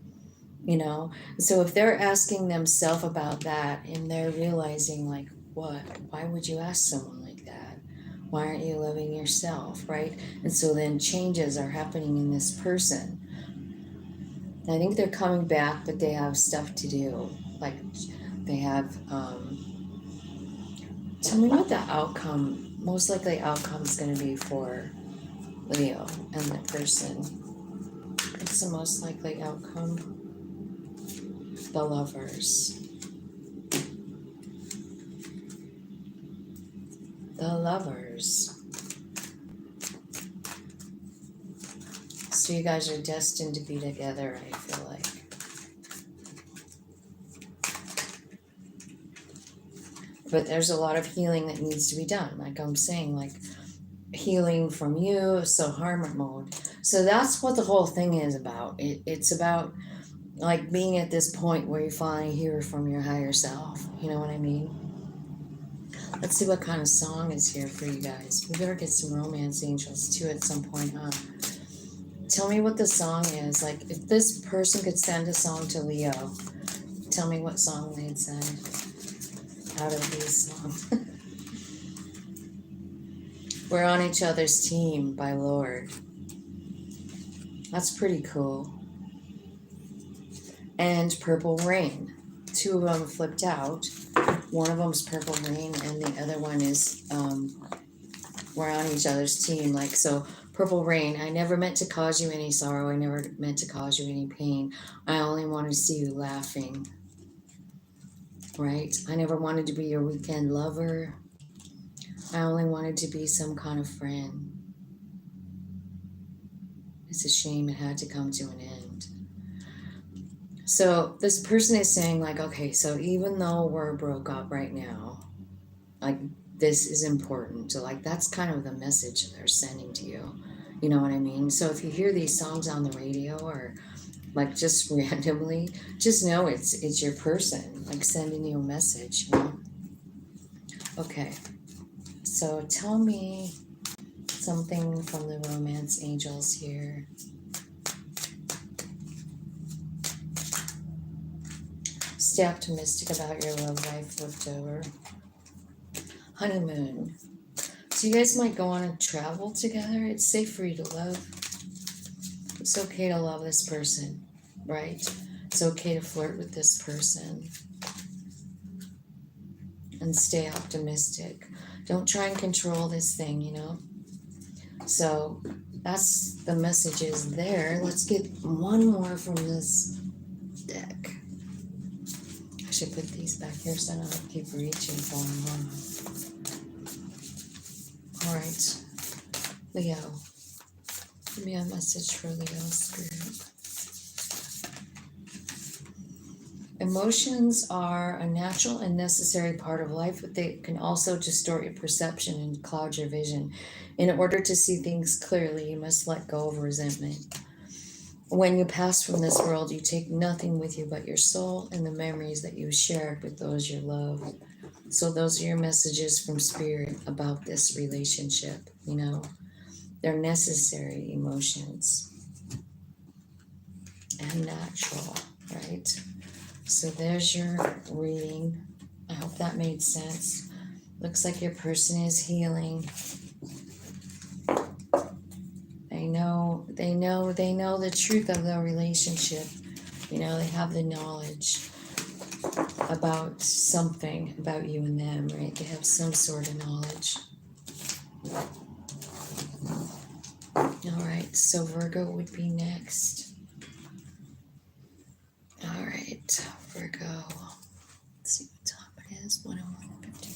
You know? So if they're asking themselves about that and they're realizing like, what? Why would you ask someone like that? Why aren't you loving yourself, right? And so then changes are happening in this person. I think they're coming back, but they have stuff to do. Like they have, tell me what the outcome, most likely outcome is going to be for Leo and the person. What's the most likely outcome? The Lovers. The Lovers. So you guys are destined to be together, I feel like. But there's a lot of healing that needs to be done. Like I'm saying, like healing from you, so hermit mode. So that's what the whole thing is about. It's about like being at this point where you finally hear from your higher self. You know what I mean? Let's see what kind of song is here for you guys. We better get some romance angels too at some point, huh? Tell me what the song is. Like, if this person could send a song to Leo, tell me what song they'd send out of these songs. We're on Each Other's Team by Lord. That's pretty cool. And Purple Rain. Two of them flipped out. One of them's Purple Rain and the other one is We're on Each Other's Team. Like, so Purple Rain, I never meant to cause you any sorrow. I never meant to cause you any pain. I only wanted to see you laughing. Right? I never wanted to be your weekend lover. I only wanted to be some kind of friend. It's a shame it had to come to an end. So this person is saying like, okay, so even though we're broke up right now, like this is important. So like that's kind of the message they're sending to you. You know what I mean? So if you hear these songs on the radio or like just randomly, just know it's your person like sending you a message, you know? Okay. So tell me something from the romance angels here. Stay optimistic about your love life flipped over. Honeymoon. So you guys might go on a travel together. It's safe for you to love. It's okay to love this person, right? It's okay to flirt with this person. And stay optimistic. Don't try and control this thing, you know? So that's the messages there. Let's get one more from this deck. I should put these back here so I don't keep reaching for them. All right. Leo. Give me a message for Leo Spirit. Emotions are a natural and necessary part of life, but they can also distort your perception and cloud your vision. In order to see things clearly, you must let go of resentment. When you pass from this world, you take nothing with you but your soul and the memories that you shared with those you love. So those are your messages from Spirit about this relationship. You know, they're necessary emotions and natural, right? So there's your reading. I hope that made sense. Looks like your person is healing. They know the truth of the relationship. You know, they have the knowledge about something about you and them, right? They have some sort of knowledge. All right, so Virgo would be next. All right, Virgo. Let's see what time it is. 1:01:50.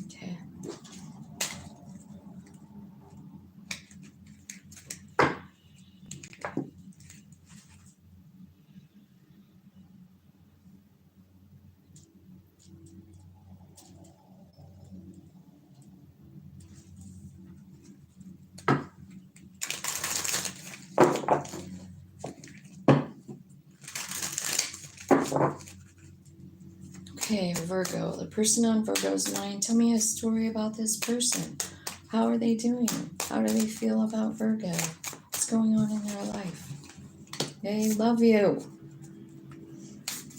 Okay. Okay, Virgo. The person on Virgo's mind. Tell me a story about this person. How are they doing? How do they feel about Virgo? What's going on in their life? They love you.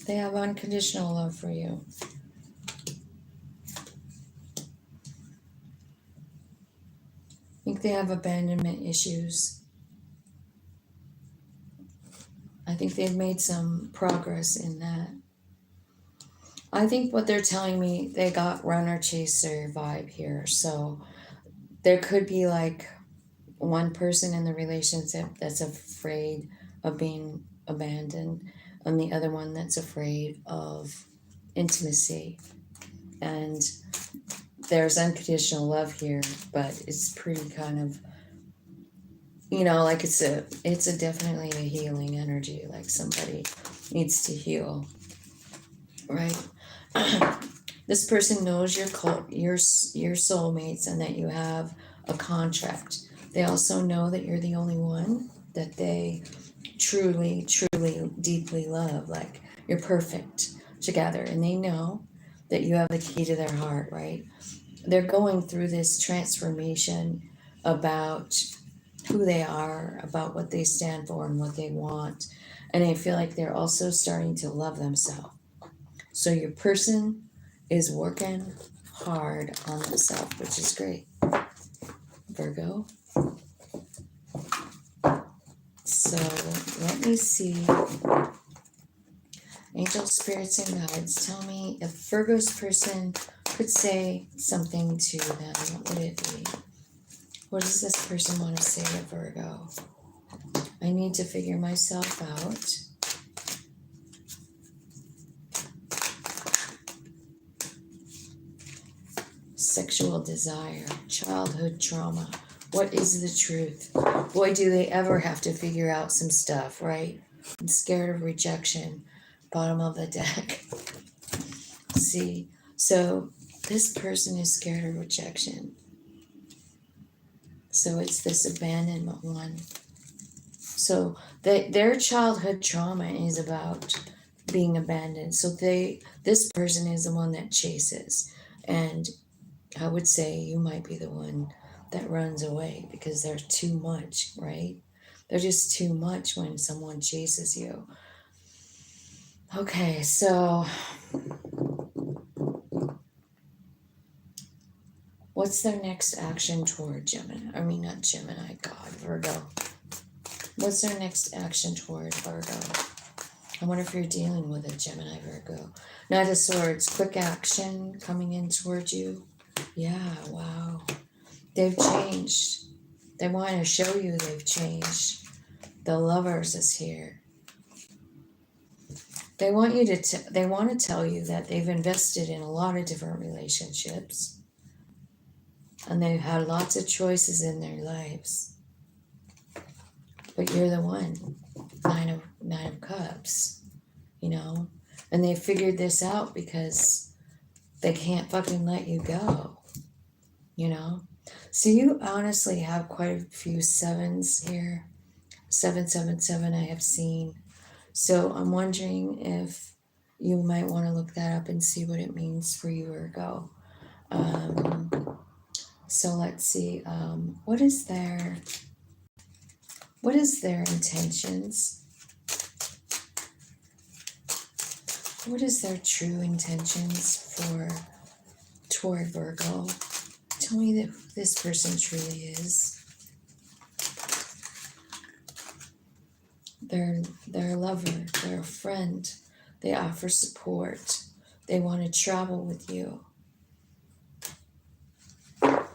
They have unconditional love for you. I think they have abandonment issues. I think they've made some progress in that. I think what they're telling me, they got runner chaser vibe here. So there could be like one person in the relationship that's afraid of being abandoned, and the other one that's afraid of intimacy. And there's unconditional love here, but it's pretty kind of, you know, like it's a definitely a healing energy, like somebody needs to heal, right? This person knows your soulmates and that you have a contract. They also know that you're the only one that they truly, truly, deeply love. Like you're perfect together, and they know that you have the key to their heart, right? They're going through this transformation about who they are, about what they stand for and what they want. And I feel like they're also starting to love themselves. So your person is working hard on themselves, which is great. Virgo. So let me see. Angel spirits and guides, tell me if Virgo's person could say something to them, what would it be? What does this person want to say to Virgo? I need to figure myself out. Sexual desire, childhood trauma. What is the truth? Boy, do they ever have to figure out some stuff, right? I'm scared of rejection. Bottom of the deck. See, so this person is scared of rejection. So it's this abandonment one. So their childhood trauma is about being abandoned. So this person is the one that chases. And I would say you might be the one that runs away because they're too much, right? They're just too much when someone chases you. Okay, so what's their next action toward Gemini? I mean, not Gemini, God, Virgo. What's their next action toward Virgo? I wonder if you're dealing with a Gemini, Virgo. Knight of Swords, quick action coming in toward you. Yeah, wow. They've changed. They want to show you they've changed. The Lovers is here. They want to tell you that they've invested in a lot of different relationships. And they've had lots of choices in their lives. But you're the one. Nine of Cups, you know? And they figured this out because they can't fucking let you go, you know? So you honestly have quite a few sevens here. 777 I have seen. So I'm wondering if you might want to look that up and see what it means for you, Virgo. So let's see. What is their intentions? What is their true intentions toward Virgo? Tell me that who this person truly is. They're a lover, they're a friend, they offer support, they want to travel with you. Or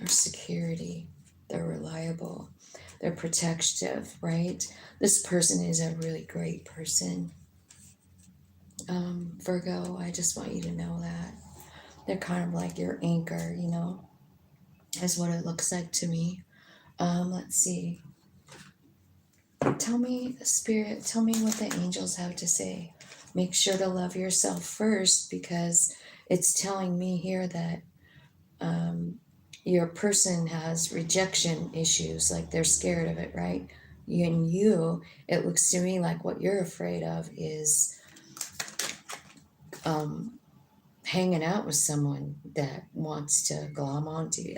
security, they're reliable, they're protective, right? This person is a really great person. Virgo, I just want you to know that. They're kind of like your anchor, you know, is what it looks like to me. Let's see. Tell me, Spirit, tell me what the angels have to say. Make sure to love yourself first, because it's telling me here that your person has rejection issues, like they're scared of it, right? It looks to me like what you're afraid of is hanging out with someone that wants to glom onto you.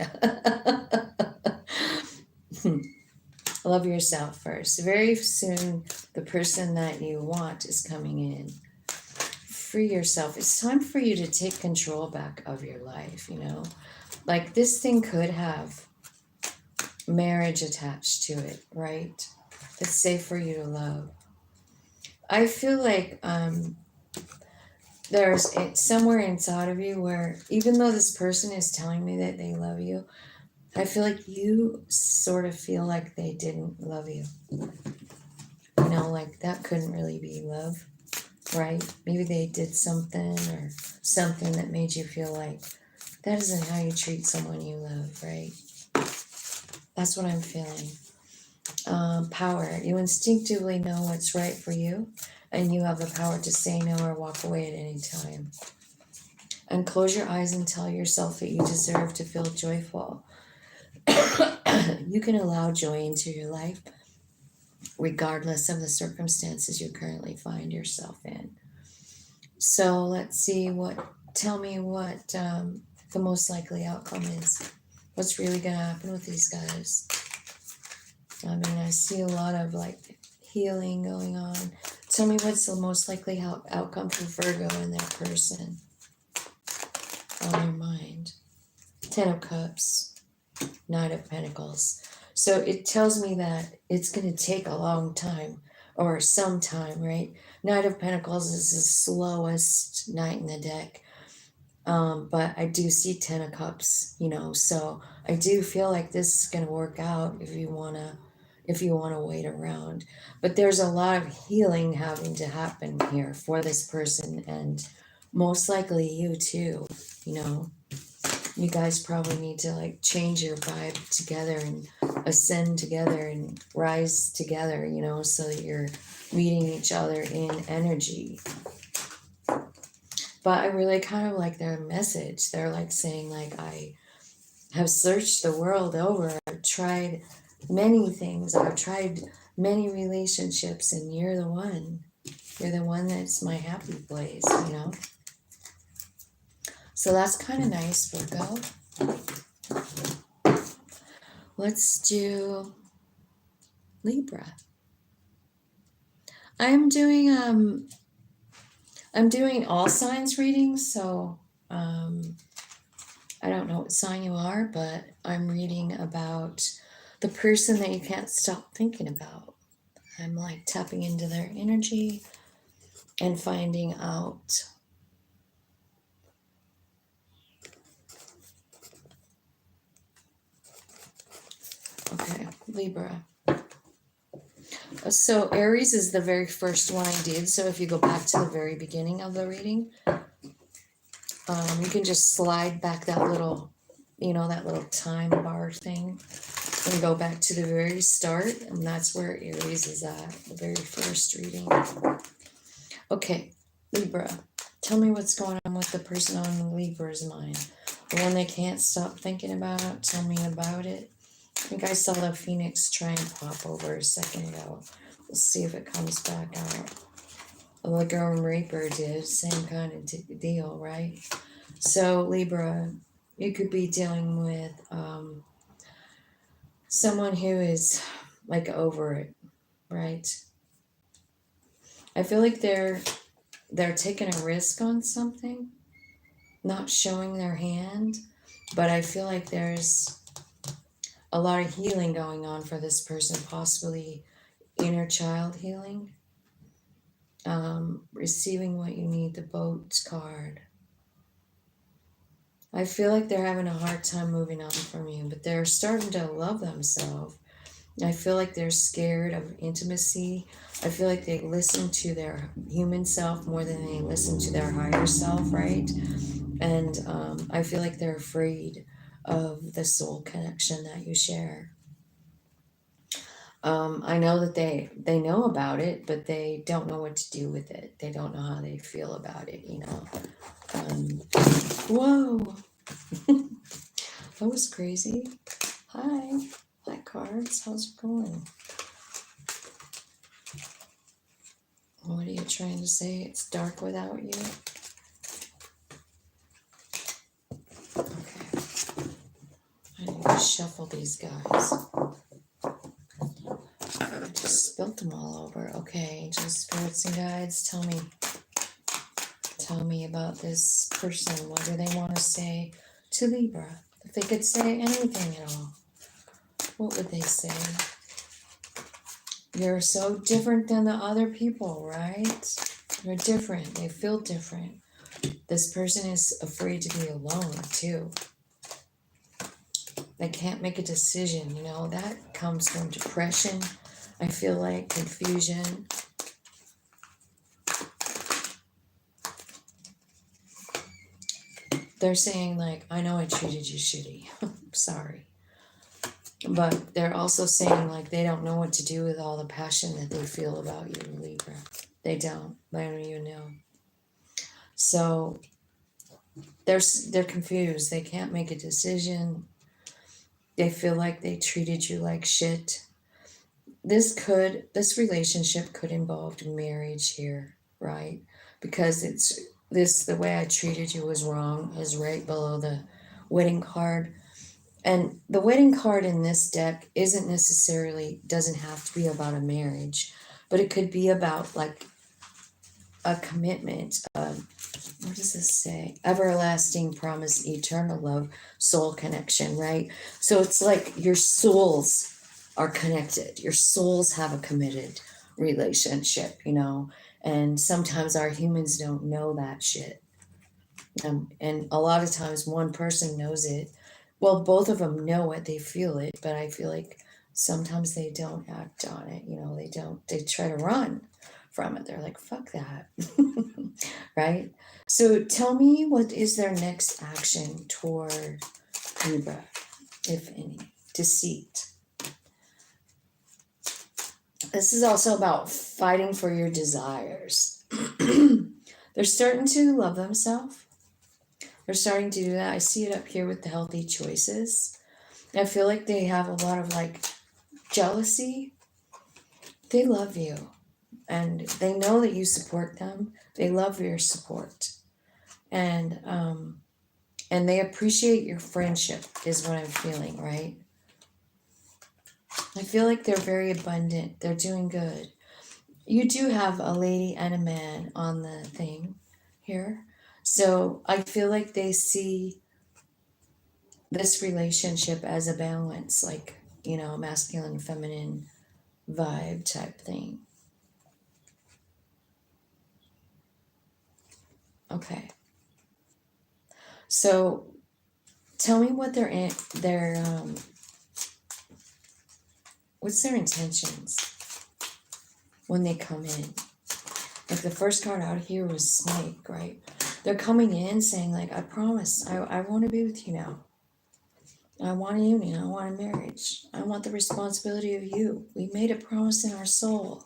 Love yourself first. Very soon, the person that you want is coming in. Free yourself. It's time for you to take control back of your life, you know? Like, this thing could have marriage attached to it, right? It's safe for you to love. I feel like there's somewhere inside of you where, even though this person is telling me that they love you, I feel like you sort of feel like they didn't love you. You know, like that couldn't really be love, right? Maybe they did something that made you feel like that isn't how you treat someone you love, right? That's what I'm feeling. Power. You instinctively know what's right for you, and you have the power to say no or walk away at any time. And close your eyes and tell yourself that you deserve to feel joyful. You can allow joy into your life regardless of the circumstances you currently find yourself in. So let's see tell me what the most likely outcome is. What's really going to happen with these guys? I mean, I see a lot of like healing going on. Tell me what's the most likely outcome for Virgo and their person on their mind. 10 of Cups, 9 of Pentacles. So it tells me that it's going to take a long time or some time, right? 9 of Pentacles is the slowest knight in the deck. But I do see 10 of Cups, you know, so I do feel like this is going to work out if you want to wait around. But there's a lot of healing having to happen here for this person, and most likely you too, you know. You guys probably need to like change your vibe together and ascend together and rise together, you know, so that you're meeting each other in energy. But I really kind of like their message. They're like saying like, I have searched the world over. I've tried many things. I've tried many relationships, and you're the one. You're the one that's my happy place, you know? So that's kind of nice, Virgo. Let's do Libra. I'm doing all signs readings, so I don't know what sign you are, but I'm reading about the person that you can't stop thinking about. I'm like tapping into their energy and finding out okay, Libra. So Aries is the very first one I did. So if you go back to the very beginning of the reading, You can just slide back that little, that little time bar thing and go back to the very start. And that's where Aries is at, the very first reading. Okay, Libra. Tell me what's going on with the person on Libra's mind. The one they can't stop thinking about. Tell me about it. I think I saw the Phoenix try and pop over a second ago. We'll see if it comes back out. The Grim Reaper did. Same kind of deal, right? So, Libra, you could be dealing with someone who is like over it, right? I feel like they're taking a risk on something, not showing their hand, but I feel like there's a lot of healing going on for this person, possibly inner child healing. Receiving what you need, the boat card. I feel like they're having a hard time moving on from you, but they're starting to love themselves. I feel like they're scared of intimacy. I feel like they listen to their human self more than they listen to their higher self, right? And I feel like they're afraid of the soul connection that you share. I know that they know about it, but they don't know what to do with it. They don't know how they feel about it, Whoa. That was crazy. Hi cards. How's it going? What are you trying to say? It's dark without you? Okay. I need to shuffle these guys. I just spilt them all over. Okay, angels, spirits, and guides, tell me about this person. What do they want to say to Libra? If they could say anything at all, what would they say? You're so different than the other people, right? They're different. They feel different. This person is afraid to be alone, too. They can't make a decision, that comes from depression. I feel like confusion. They're saying like, I know I treated you shitty. Sorry. But they're also saying like they don't know what to do with all the passion that they feel about you, Libra. They don't. They don't even know. So they're confused. They can't make a decision. They feel like they treated you like shit. This relationship could involve marriage here, right? Because the way I treated you was wrong, is right below the wedding card. And the wedding card in this deck doesn't have to be about a marriage, but it could be about like a commitment. What does this say? Everlasting promise, eternal love, soul connection, right? So it's like your souls are connected. Your souls have a committed relationship, and sometimes our humans don't know that shit. And a lot of times one person knows it. Well, both of them know it, they feel it, but I feel like sometimes they don't act on it. They try to run from it. They're like, fuck that. Right? So tell me, what is their next action toward Libra, if any? Deceit. This is also about fighting for your desires. They're starting to love themselves. They're starting to do that. I see it up here with the healthy choices. I feel like they have a lot of like jealousy. They love you and they know that you support them. They love your support. And they appreciate your friendship is what I'm feeling, right? I feel like they're very abundant. They're doing good. You do have a lady and a man on the thing here. So I feel like they see this relationship as a balance, like, masculine, feminine vibe type thing. Okay. So tell me what what's their intentions when they come in. Like the first card out here was snake, right? They're coming in saying like, I promise, I want to be with you now. I want a union. I want a marriage. I want the responsibility of you. We made a promise in our soul.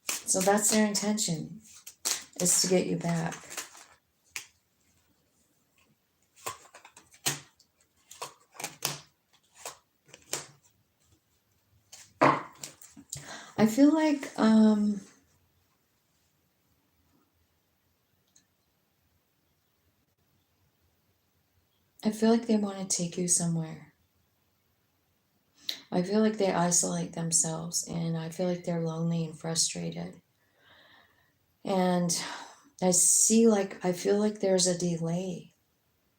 So that's their intention, is to get you back. I feel like they want to take you somewhere. I feel like they isolate themselves, and I feel like they're lonely and frustrated. And I feel like there's a delay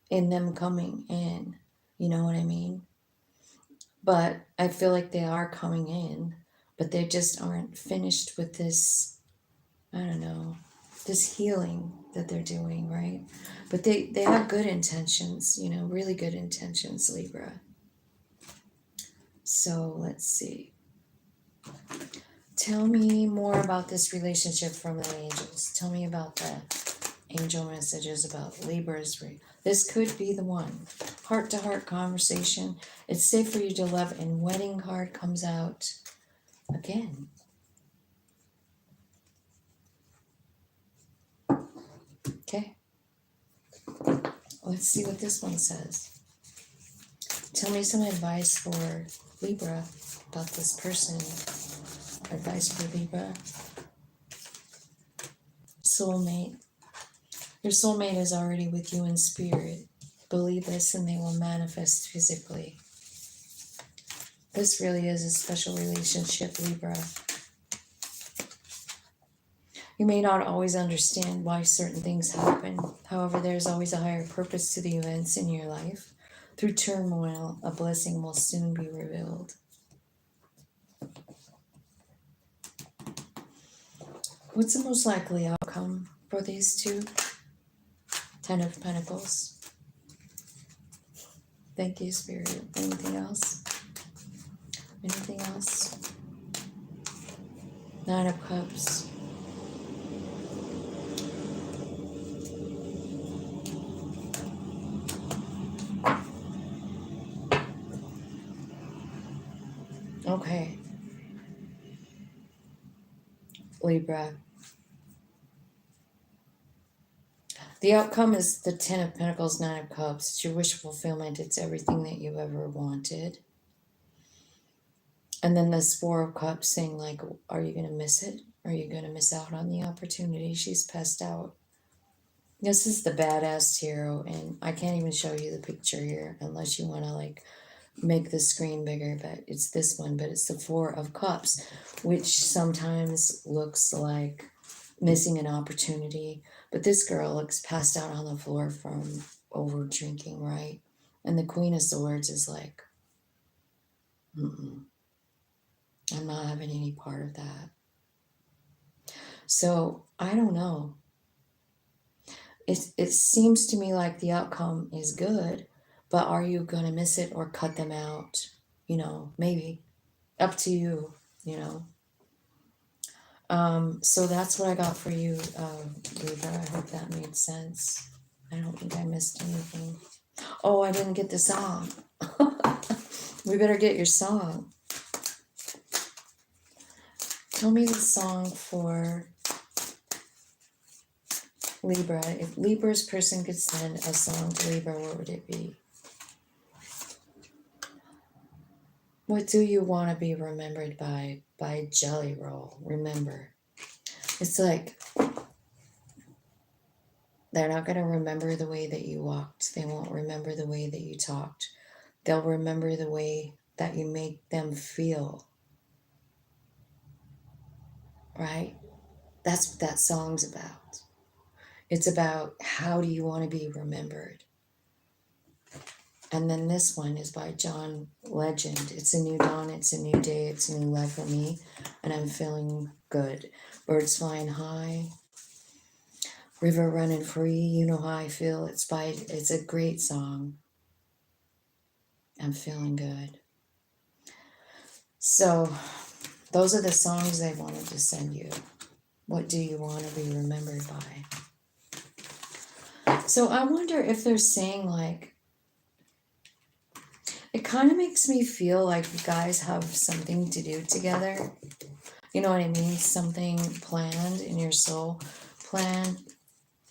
in them coming in. You know what I mean? But I feel like they are coming in, but they just aren't finished with this, I don't know, this healing that they're doing, right? But they have good intentions, you know, really good intentions, Libra. So let's see. Tell me more about this relationship from the angels. Tell me about the angel messages about Libra's. This could be the one. Heart-to-heart conversation. It's safe for you to love, and wedding card comes out again. Okay. Let's see what this one says. Tell me some advice for Libra about this person. Advice for Libra. Soulmate. Your soulmate is already with you in spirit. Believe this and they will manifest physically. This really is a special relationship, Libra. You may not always understand why certain things happen. However, there's always a higher purpose to the events in your life. Through turmoil, a blessing will soon be revealed. What's the most likely outcome for these two? 10 of Pentacles. Thank you, Spirit. Anything else? Anything else? 9 of Cups. Okay. Libra. The outcome is the 10 of Pentacles, 9 of Cups. It's your wish fulfillment. It's everything that you've ever wanted. And then this 4 of Cups saying, like, are you going to miss it? Are you going to miss out on the opportunity? She's passed out. This is the badass tarot, and I can't even show you the picture here unless you want to, like, make the screen bigger, but it's this one, but it's the 4 of Cups, which sometimes looks like missing an opportunity. But this girl looks passed out on the floor from over drinking, right? And the Queen of Swords is like, I'm not having any part of that. So I don't know. It seems to me like the outcome is good, but are you going to miss it or cut them out? You know, maybe. Up to you, you know. So that's what I got for you, Libra. I hope that made sense. I don't think I missed anything. Oh, I didn't get the song. We better get your song. Tell me the song for Libra. If Libra's person could send a song to Libra, what would it be? What do you want to be remembered by Jelly Roll? Remember. It's like they're not going to remember the way that you walked. They won't remember the way that you talked. They'll remember the way that you make them feel. Right? That's what that song's about. It's about how do you want to be remembered. And then this one is by John Legend. It's a new dawn, it's a new day, it's a new life for me, and I'm feeling good. Birds flying high, river running free, you know how I feel. It's a great song. I'm feeling good. So those are the songs they wanted to send you. What do you want to be remembered by? So I wonder if they're saying, like, it kind of makes me feel like you guys have something to do together. You know what I mean? Something planned in your soul plan.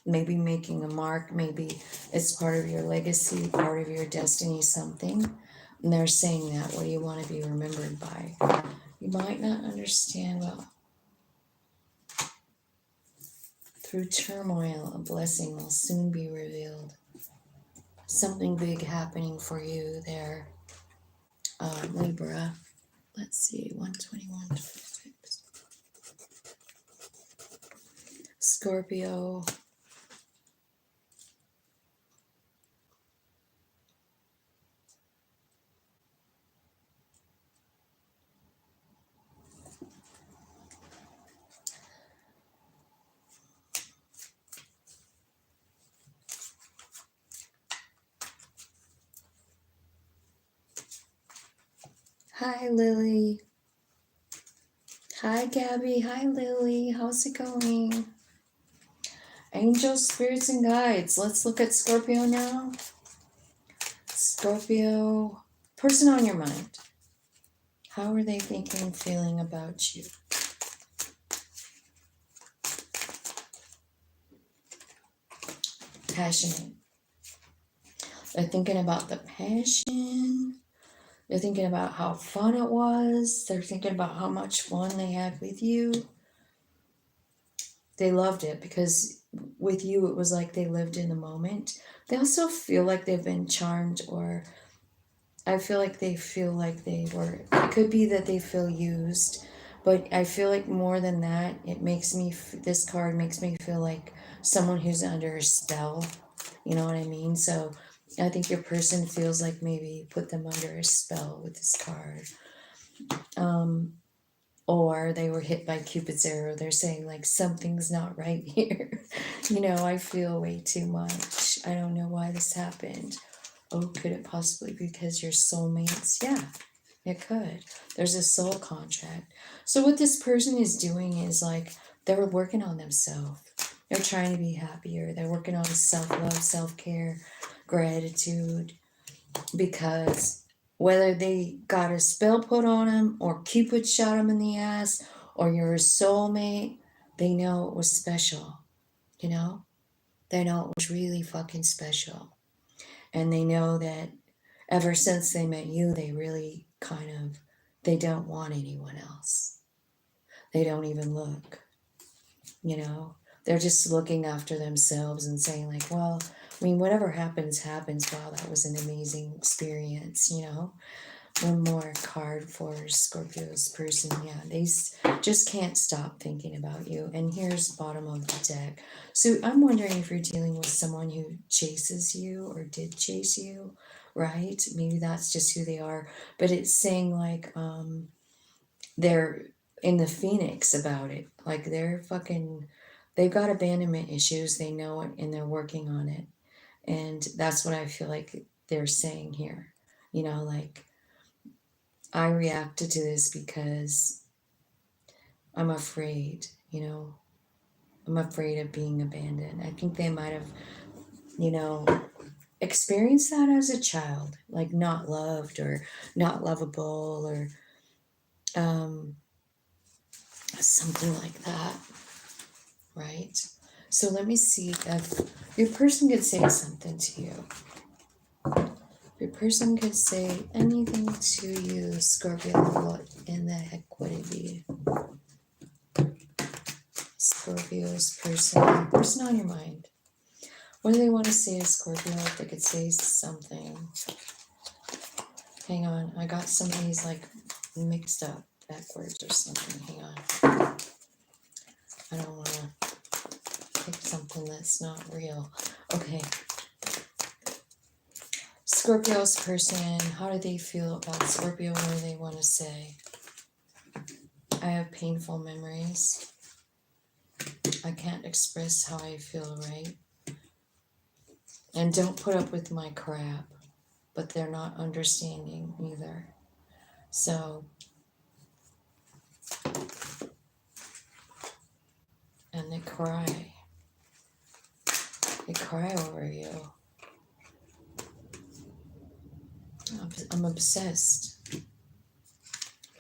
Maybe making a mark. Maybe it's part of your legacy, part of your destiny, something. And they're saying that. What do you want to be remembered by? You might not understand well. Through turmoil, a blessing will soon be revealed. Something big happening for you there, Libra. Let's see, 121, 26. Scorpio. Hi, Lily. Hi, Gabby. Hi, Lily. How's it going? Angels, spirits, and guides. Let's look at Scorpio now. Scorpio, person on your mind. How are they thinking, feeling about you? Passionate. They're thinking about the passion. They're thinking about how fun it was. They're thinking about how much fun they had with you. They loved it because with you, it was like they lived in the moment. They also feel like they've been charmed, or I feel like they feel like they were, it could be that they feel used, but I feel like more than that, it makes me, this card makes me feel like someone who's under a spell. You know what I mean? So I think your person feels like maybe you put them under a spell with this card. Or they were hit by Cupid's arrow. They're saying, like, something's not right here. You know, I feel way too much. I don't know why this happened. Oh, could it possibly be because you're soulmates? Yeah, it could. There's a soul contract. So what this person is doing is, like, they're working on themselves. They're trying to be happier. They're working on self-love, self-care, gratitude, because whether they got a spell put on them, or Cupid shot them in the ass, or you're a soulmate, they know it was special. You know? They know it was really fucking special. And they know that ever since they met you, they really kind of, they don't want anyone else. They don't even look, you know? They're just looking after themselves and saying, like, well, I mean, whatever happens, happens. Wow, that was an amazing experience, you know? One more card for Scorpio's person. Yeah, they just can't stop thinking about you. And here's bottom of the deck. So I'm wondering if you're dealing with someone who chases you or did chase you, right? Maybe that's just who they are. But it's saying, like, they're in the Phoenix about it. Like, they're fucking, they've got abandonment issues. They know it and they're working on it. And that's what I feel like they're saying here. You know, like, I reacted to this because I'm afraid, you know, I'm afraid of being abandoned. I think they might have, you know, experienced that as a child, like not loved or not lovable, or something like that, right? So let me see if your person could say something to you. Your person could say anything to you, Scorpio. What in the heck would it be? Scorpio's person on your mind. What do they want to say to Scorpio? If they could say something. Hang on, I got some of these like mixed up backwards or something. Hang on. I don't want to pick something that's not real. Okay. Scorpio's person, how do they feel about Scorpio? What do they want to say? I have painful memories. I can't express how I feel, right? And don't put up with my crap, but they're not understanding either. So And they cry. They cry over you. I'm obsessed.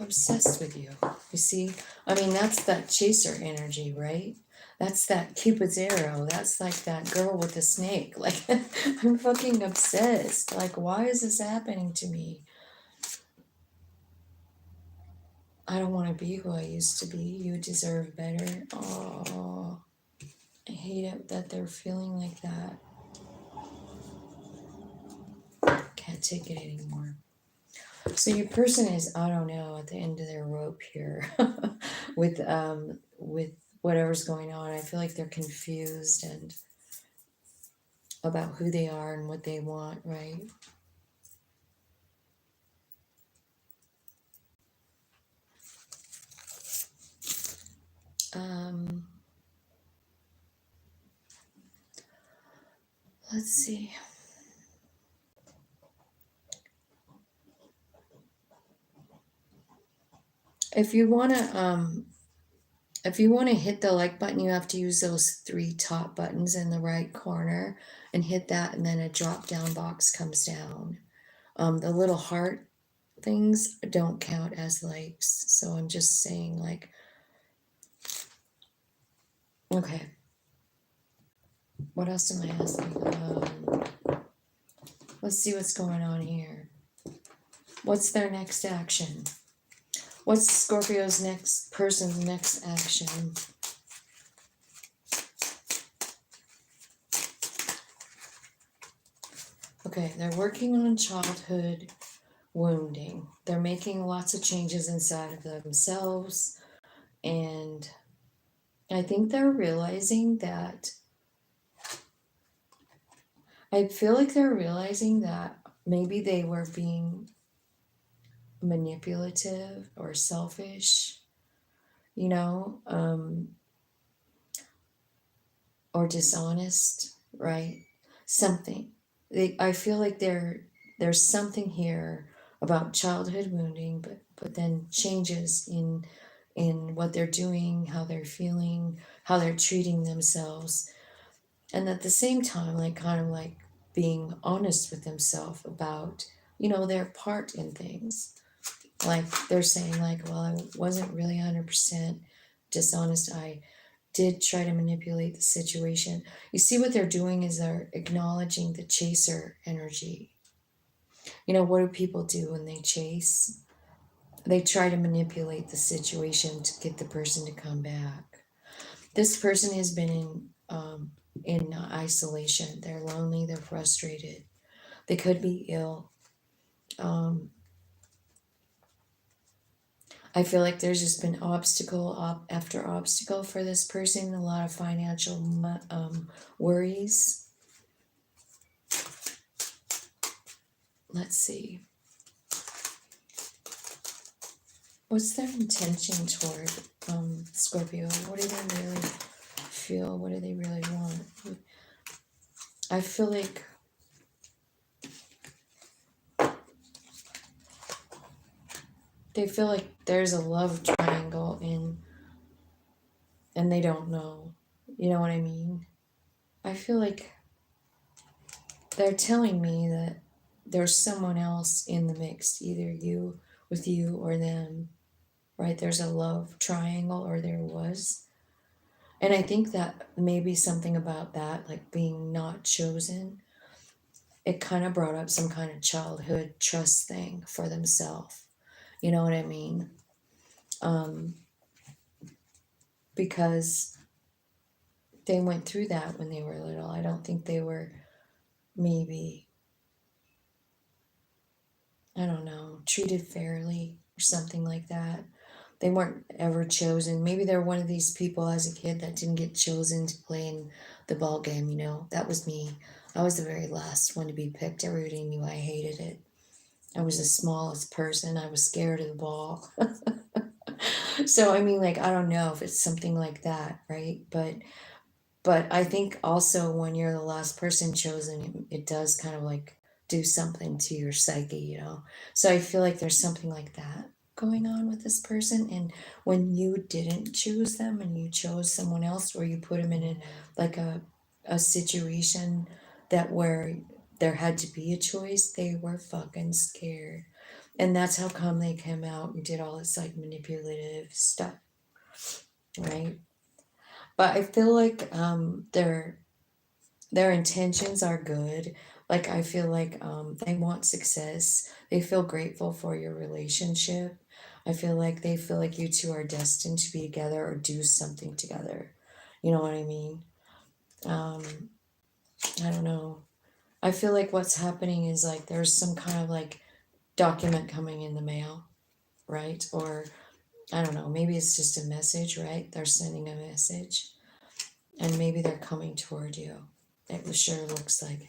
Obsessed with you. You see? I mean, that's that chaser energy, right? That's that Cupid's arrow. That's like that girl with the snake. Like, I'm fucking obsessed. Like, why is this happening to me? I don't want to be who I used to be. You deserve better. Oh, I hate it that they're feeling like that. Can't take it anymore. So your person is, I don't know, at the end of their rope here with whatever's going on. I feel like they're confused and about who they are and what they want, right? Let's see. If you want to hit the like button, you have to use those 3 top buttons in the right corner and hit that, and then a drop down box comes down. The little heart things don't count as likes, so I'm just saying, like, okay, what else am I asking? Let's see what's going on here. What's their next action? What's Scorpio's person's next action? Okay, they're working on childhood wounding. They're making lots of changes inside of themselves, and I think they're realizing that, I feel like they're realizing that maybe they were being manipulative or selfish, you know, or dishonest, right? Something. I feel like there's something here about childhood wounding, but then changes in what they're doing, how they're feeling, how they're treating themselves, and at the same time, like, kind of like being honest with themselves about, you know, their part in things. Like, they're saying, like, well, I wasn't really 100% dishonest. I did try to manipulate the situation. You see, what they're doing is they're acknowledging the chaser energy. You know, what do people do when they chase? They try to manipulate the situation to get the person to come back. This person has been in isolation. They're lonely. They're frustrated. They could be ill. I feel like there's just been obstacle after obstacle for this person, a lot of financial worries. Let's see. What's their intention toward Scorpio? What do they really feel? What do they really want? I feel like they feel like there's a love triangle and they don't know. You know what I mean? I feel like they're telling me that there's someone else in the mix, either you or them, right? There's a love triangle, or there was. And I think that maybe something about that, like being not chosen, it kind of brought up some kind of childhood trust thing for themselves. You know what I mean? Because they went through that when they were little. I don't think they were maybe, I don't know, treated fairly or something like that. They weren't ever chosen. Maybe they're one of these people as a kid that didn't get chosen to play in the ball game, you know? That was me. I was the very last one to be picked. Everybody knew I hated it. I was the smallest person. I was scared of the ball. So, I mean, like, I don't know if it's something like that, right? But I think also when you're the last person chosen, it does kind of like do something to your psyche, you know? So I feel like there's something like that going on with this person, and when you didn't choose them and you chose someone else, or you put them in a situation that where there had to be a choice, they were fucking scared. And that's how come they came out and did all this like manipulative stuff, right? But I feel like their intentions are good. Like I feel like they want success. They feel grateful for your relationship. I feel like they feel like you two are destined to be together or do something together. You know what I mean? I don't know. I feel like what's happening is like there's some kind of like document coming in the mail, right? Or I don't know, maybe it's just a message, right? They're sending a message and maybe they're coming toward you. It sure looks like it.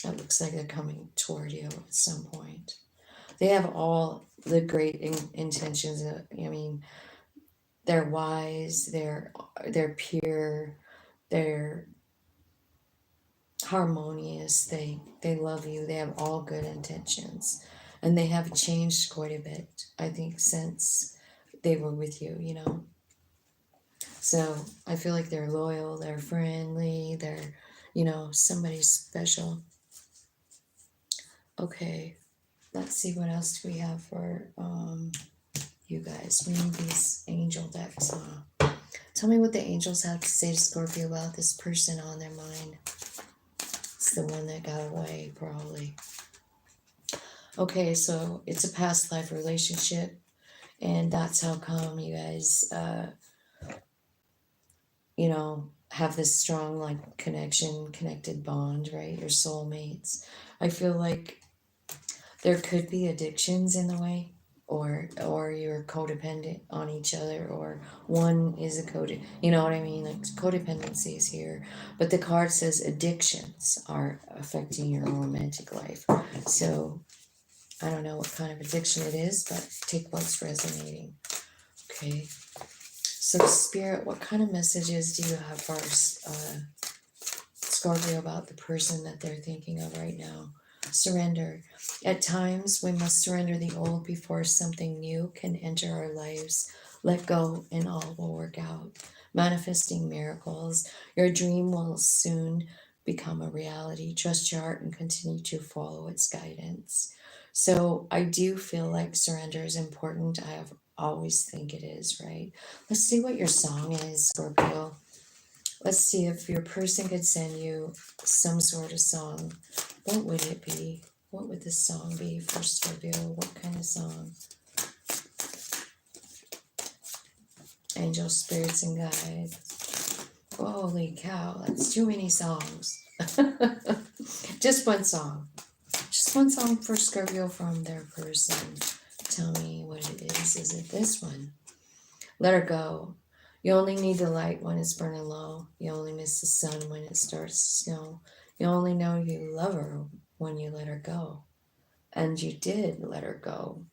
It looks like they're coming toward you at some point. They have all the great intentions. I mean, they're wise, they're pure, they're harmonious, they love you, they have all good intentions. And they have changed quite a bit, I think, since they were with you, you know. So I feel like they're loyal, they're friendly, they're, you know, somebody special. Okay, let's see what else do we have for you guys. We need these angel decks. Tell me what the angels have to say to Scorpio about this person on their mind. It's the one that got away, probably. Okay, so it's a past life relationship, and that's how come you guys, you know, have this strong like connected bond, right? Your soulmates. I feel like there could be addictions in the way, or you're codependent on each other, or one is a you know what I mean? Like codependency is here, but the card says addictions are affecting your romantic life. So I don't know what kind of addiction it is, but take what's resonating. Okay. So Spirit, what kind of messages do you have for Scorpio about the person that they're thinking of right now? Surrender. At times, we must surrender the old before something new can enter our lives. Let go and all will work out. Manifesting miracles. Your dream will soon become a reality. Trust your heart and continue to follow its guidance. So I do feel like surrender is important. I have always think it is, right? Let's see what your song is, Scorpio. Let's see if your person could send you some sort of song. What would it be? What would this song be for Scorpio? What kind of song? Angel, spirits, and guides. Holy cow, that's too many songs. Just one song. Just one song for Scorpio from their person. Tell me what it is. Is it this one? Let her go. You only need the light when it's burning low. You only miss the sun when it starts to snow. You only know you love her when you let her go. And you did let her go.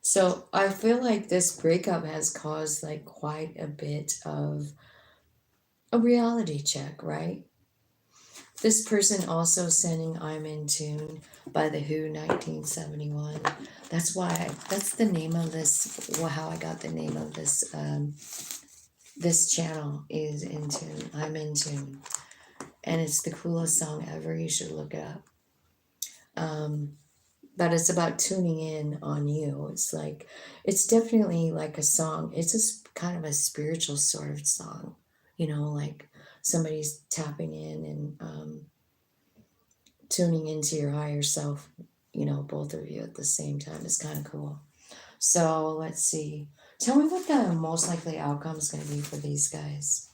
So I feel like this breakup has caused like quite a bit of a reality check, right? This person also sending I'm in Tune by The Who 1971. That's why, that's the name of this, how I got the name of this, this channel is In Tune. I'm In Tune. And it's the coolest song ever. You should look it up. But it's about tuning in on you. It's like, it's definitely like a song. It's a kind of a spiritual sort of song, you know, like somebody's tapping in and tuning into your higher self, you know, both of you at the same time. It's kind of cool. So let's see. Tell me what the most likely outcome is going to be for these guys.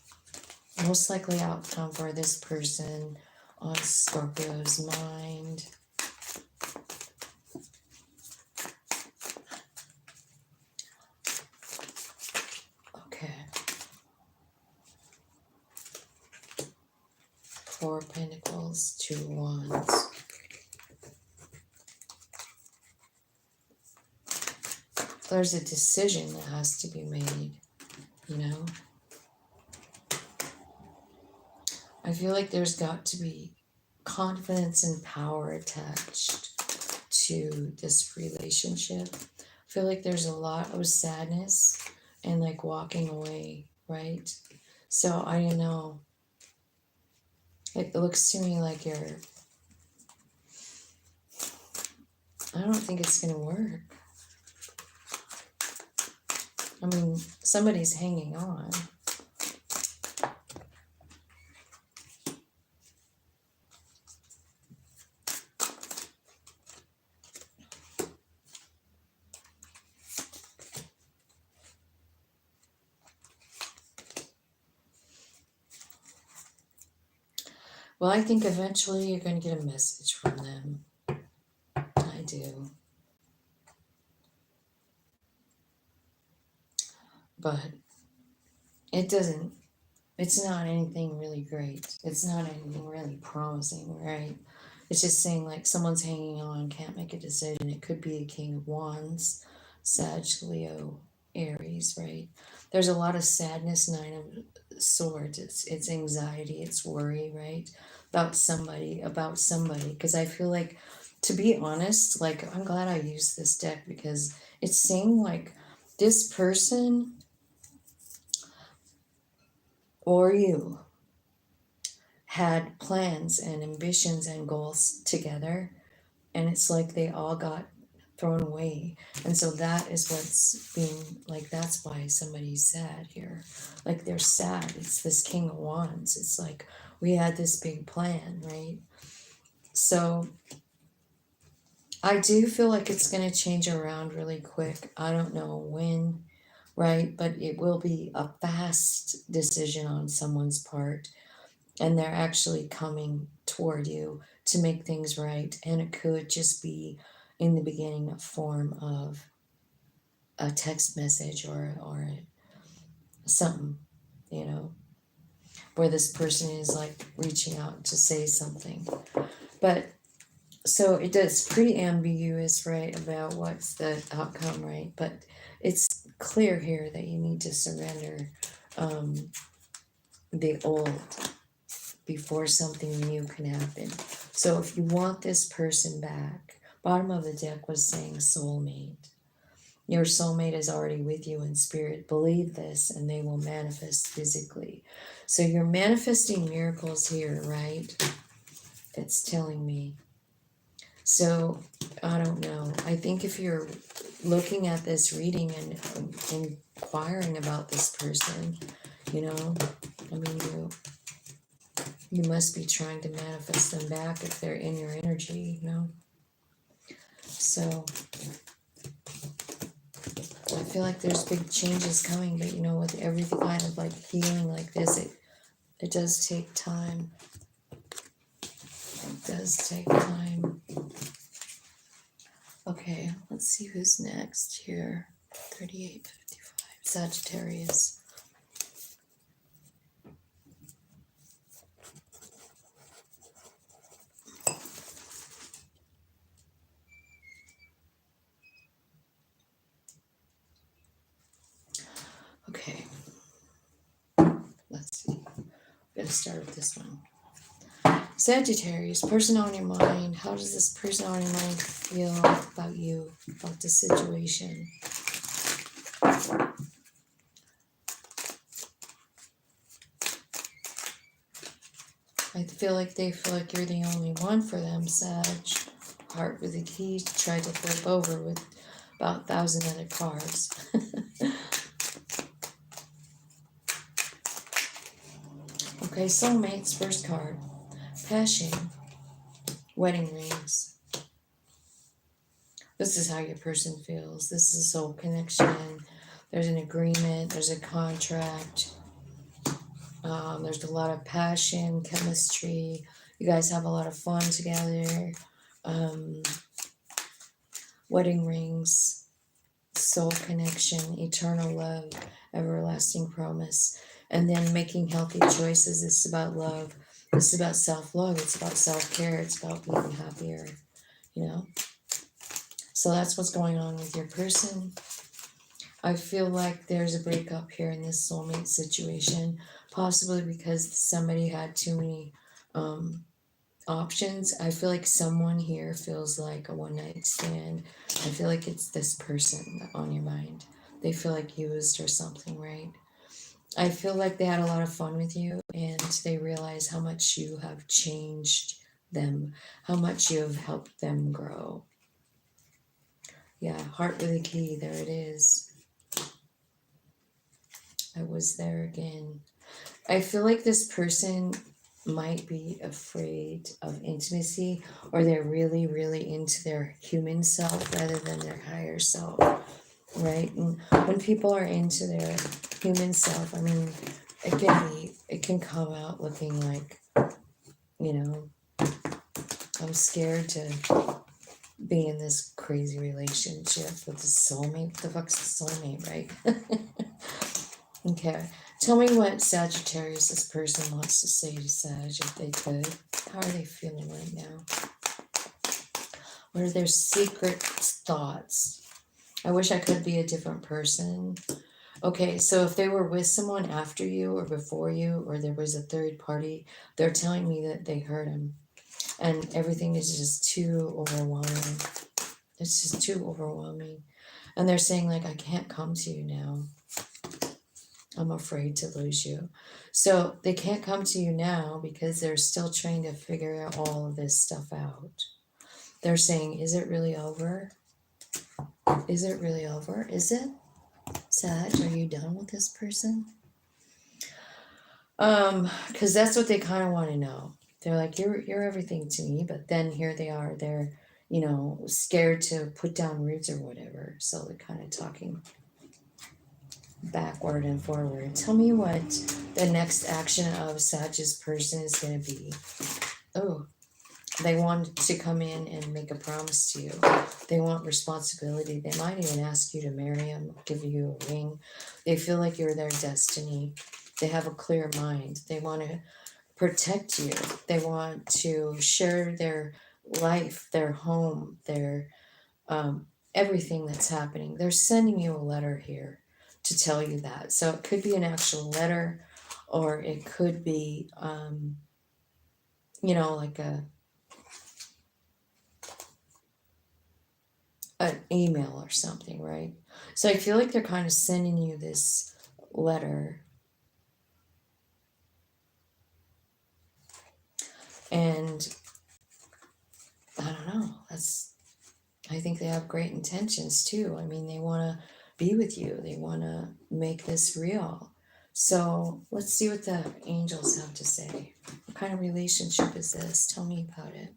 Most likely outcome for this person on Scorpio's mind. Okay. 4 Pentacles, 2 Wands. There's a decision that has to be made, you know? I feel like there's got to be confidence and power attached to this relationship. feel like there's a lot of sadness and like walking away, right? So I don't know. It looks to me like I don't think it's going to work. I mean, somebody's hanging on. Well, I think eventually you're going to get a message from them. I do. But it's not anything really great. It's not anything really promising, right? It's just saying like someone's hanging on, can't make a decision. It could be a King of Wands, Sag, Leo, Aries, right? There's a lot of sadness, Nine of Swords. It's anxiety, it's worry, right? About somebody. Because I feel like, to be honest, like I'm glad I used this deck because it's saying like this person or you had plans and ambitions and goals together, and it's like they all got thrown away. And so that is what's being like, that's why somebody's sad here. Like they're sad. It's this King of Wands. It's like we had this big plan, right? So I do feel like it's going to change around really quick. I don't know when, right? But it will be a fast decision on someone's part, and they're actually coming toward you to make things right. And it could just be in the beginning a form of a text message or something, you know, where this person is like reaching out to say something. But so it does pretty ambiguous, right, about what's the outcome, right? But it's clear here that you need to surrender the old before something new can happen. So if you want this person back, bottom of the deck was saying soulmate. Your soulmate is already with you in spirit. Believe this and they will manifest physically. So you're manifesting miracles here, right? It's telling me. So I don't know. I think if you're looking at this reading and inquiring about this person, you know, I mean, you must be trying to manifest them back if they're in your energy, you know? So I feel like there's big changes coming, but you know, with everything kind of like healing like this, it does take time. It does take time. Okay, let's see who's next here. 3855, Sagittarius. Okay, let's see. I'm gonna start with this one. Sagittarius, person on your mind. How does this person on your mind feel about you, about the situation? I feel like they feel like you're the only one for them, Sag. Heart with a key, tried to flip over with about 1,000 other cards. Okay, soulmates, first card. Passion, wedding rings. This is how your person feels. This is a soul connection. There's an agreement. There's a contract. There's a lot of passion, chemistry. You guys have a lot of fun together. Wedding rings, soul connection, eternal love, everlasting promise. And then making healthy choices. It's about love. It's about self-love. It's about self-care. It's about being happier, you know? So that's what's going on with your person. I feel like there's a breakup here in this soulmate situation, possibly because somebody had too many options. I feel like someone here feels like a one-night stand. I feel like it's this person on your mind. They feel like used or something, right? I feel like they had a lot of fun with you and they realize how much you have changed them, how much you have helped them grow. Yeah, heart with a key, there it is. I was there again. I feel like this person might be afraid of intimacy, or they're really, really into their human self rather than their higher self, right? And when people are into their human self, I mean, it can come out looking like, you know, I'm scared to be in this crazy relationship with the soulmate. What the fuck's the soulmate, right? Okay. Tell me what Sagittarius this person wants to say to Sag if they could. How are they feeling right now? What are their secret thoughts? I wish I could be a different person. Okay, so if they were with someone after you or before you, or there was a third party, they're telling me that they hurt him. And everything is just too overwhelming. It's just too overwhelming. And they're saying, like, I can't come to you now. I'm afraid to lose you. So they can't come to you now because they're still trying to figure all of this stuff out. They're saying, is it really over? Is it really over? Is it? Sag, are you done with this person? Because that's what they kind of want to know. They're like, you're everything to me, but then here they are, they're, you know, scared to put down roots or whatever. So they're kind of talking backward and forward. Tell me what the next action of Sag's person is going to be. Oh, they want to come in and make a promise to you. They want responsibility. They might even ask you to marry them, give you a ring. They feel like you're their destiny. They have a clear mind. They want to protect you. They want to share their life, their home, their everything that's happening. They're sending you a letter here to tell you that. So it could be an actual letter, or it could be, you know, like an email or something, right? So I feel like they're kind of sending you this letter. And I don't know. I think they have great intentions too. I mean, they want to be with you. They want to make this real. So let's see what the angels have to say. What kind of relationship is this? Tell me about it.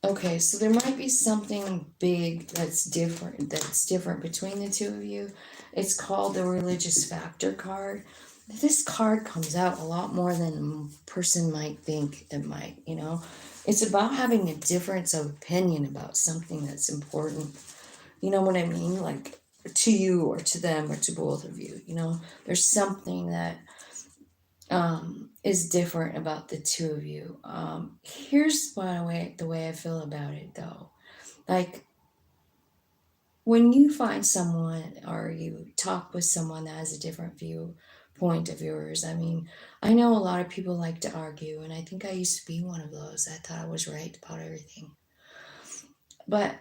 Okay, so there might be something big that's different between the two of you. It's called the religious factor card. This card comes out a lot more than a person might think it might, you know. It's about having a difference of opinion about something that's important. You know what I mean? Like to you or to them or to both of you, you know. There's something that is different about the two of you. Here's the way I feel about it though. Like when you find someone or you talk with someone that has a different viewpoint of yours, I mean, I know a lot of people like to argue, and I think I used to be one of those. I thought I was right about everything. But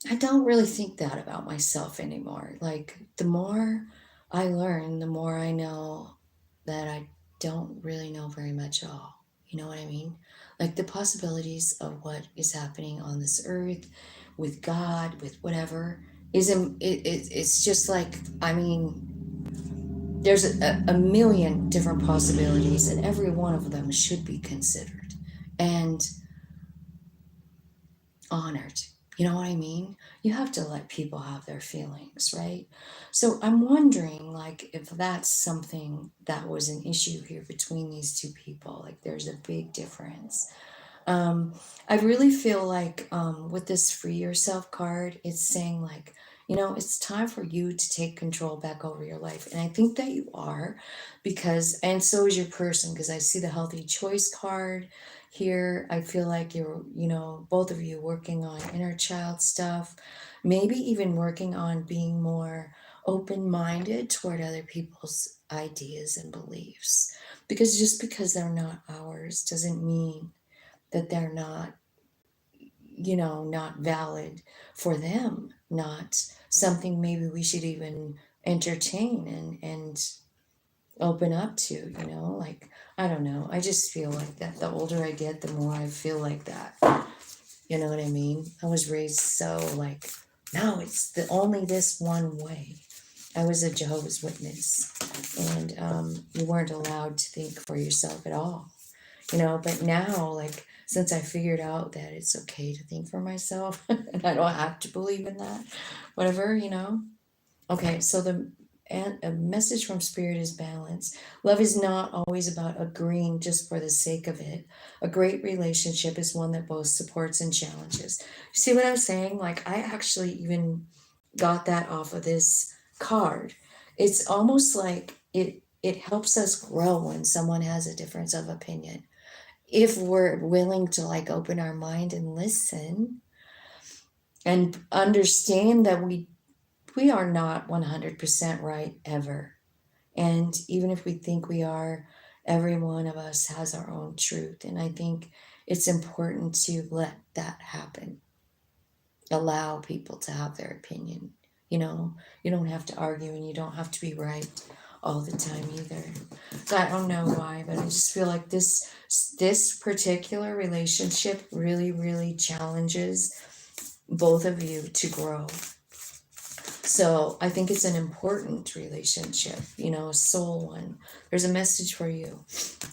I don't really think that about myself anymore. Like the more I learn, the more I know that I don't really know very much at all. You know what I mean? Like the possibilities of what is happening on this earth with God, with whatever, it's just like, I mean, there's a million different possibilities, and every one of them should be considered and honored. You know what I mean? You have to let people have their feelings, right? So I'm wondering, like, if that's something that was an issue here between these two people. Like, there's a big difference. I really feel like with this free yourself card, it's saying like You know, it's time for you to take control back over your life. And I think that you are, because, and so is your person, because I see the healthy choice card here. I feel like you're, you know, both of you working on inner child stuff, maybe even working on being more open-minded toward other people's ideas and beliefs. Because just because they're not ours doesn't mean that they're not, you know, not valid for them, not something maybe we should even entertain and open up to, you know, like, I don't know. I just feel like that the older I get, the more I feel like that. You know what I mean? I was raised so like, no, it's the only this one way. I was a Jehovah's Witness, and you weren't allowed to think for yourself at all, you know. But now, like, since I figured out that it's okay to think for myself and I don't have to believe in that, whatever, you know. Okay, so a message from Spirit is balance. Love is not always about agreeing just for the sake of it. A great relationship is one that both supports and challenges. See what I'm saying? Like, I actually even got that off of this card. It's almost like it helps us grow when someone has a difference of opinion. If we're willing to like open our mind and listen and understand that we are not 100% right ever. And even if we think we are, every one of us has our own truth. And I think it's important to let that happen. Allow people to have their opinion. You know, you don't have to argue and you don't have to be right all the time either. So I don't know why, but I just feel like this particular relationship really challenges both of you to grow. So I think it's an important relationship, you know, a soul one. There's a message for you.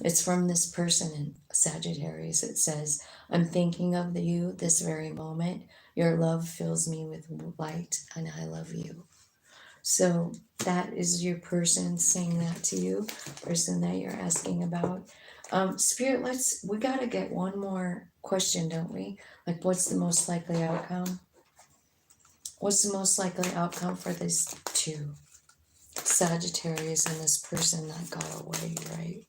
It's from this person in Sagittarius. It says, I'm thinking of you this very moment. Your love fills me with light and I love you. So that is your person saying that to you, person that you're asking about. Spirit, we got to get one more question, don't we? Like, what's the most likely outcome? What's the most likely outcome for these two, Sagittarius and this person that got away, right?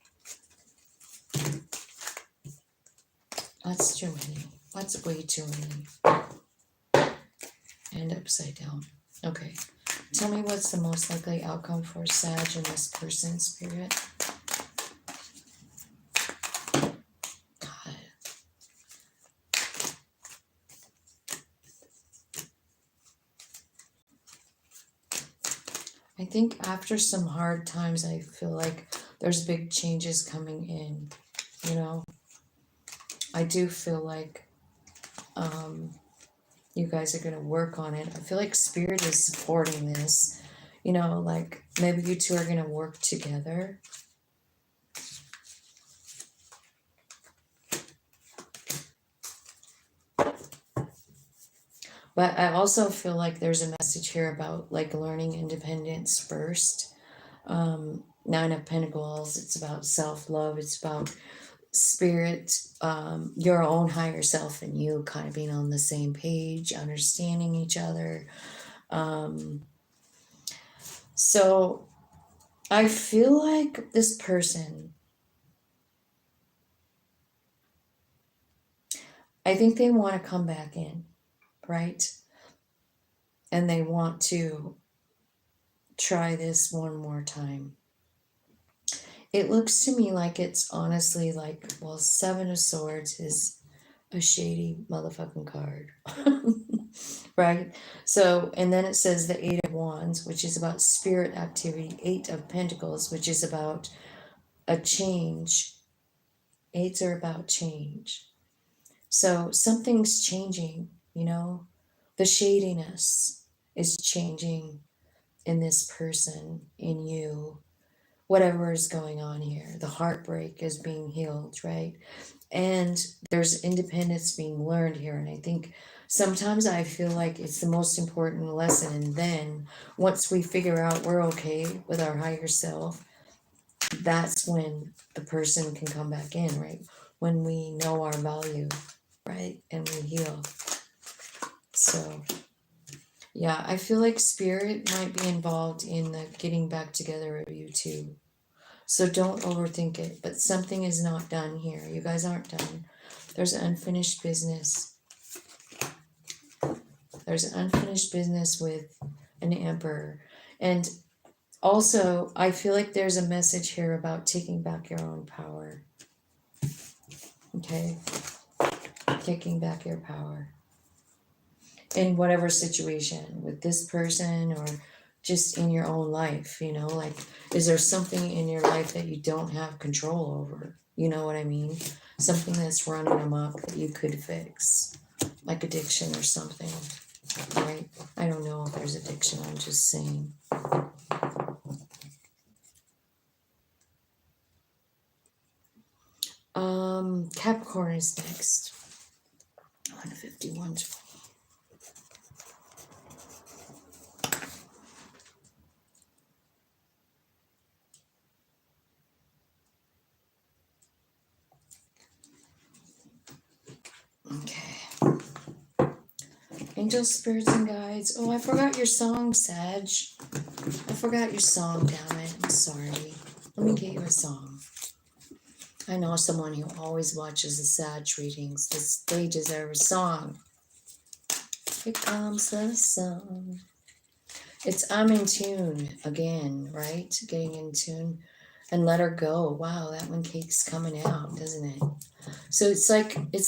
That's too many. That's way too many. And upside down. Okay. Tell me what's the most likely outcome for Sag and this person, Spirit? God. I think after some hard times, I feel like there's big changes coming in, you know? I do feel like you guys are going to work on it. I feel like Spirit is supporting this, you know, like maybe you two are going to work together. But I also feel like there's a message here about like learning independence first. Nine of Pentacles, it's about self-love. It's about Spirit, your own higher self and you kind of being on the same page, understanding each other. So I feel like this person, I think they want to come back in, right? And they want to try this one more time. It looks to me like it's honestly like, well, Seven of Swords is a shady motherfucking card, right? So, and then it says the Eight of Wands, which is about spirit activity. Eight of Pentacles, which is about a change. Eights are about change. So something's changing, you know? The shadiness is changing in this person, in you. Whatever is going on here, the heartbreak is being healed, right? And there's independence being learned here. And I think sometimes I feel like it's the most important lesson. And then once we figure out we're okay with our higher self, that's when the person can come back in, right? When we know our value, right? And we heal. So Yeah, I feel like spirit might be involved in the getting back together of you two. So don't overthink it, but something is not done here. You guys aren't done. There's unfinished business. There's unfinished business with an emperor. And also, I feel like there's a message here about taking back your own power. Okay? Taking back your power. In whatever situation, with this person or just in your own life, you know, like, is there something in your life that you don't have control over? You know what I mean? Something that's running amok that you could fix, like addiction or something, right? I don't know if there's addiction, I'm just saying. Capricorn is next. 151. Okay. Angels, spirits, and guides. Oh, I forgot your song, Sag. I forgot your song, damn it. I'm sorry. Let me get you a song. I know someone who always watches the Sag readings. They deserve a song. Here comes the song. It's I'm in tune again, right? Getting in tune. And let her go. Wow, that one keeps coming out, doesn't it? So it's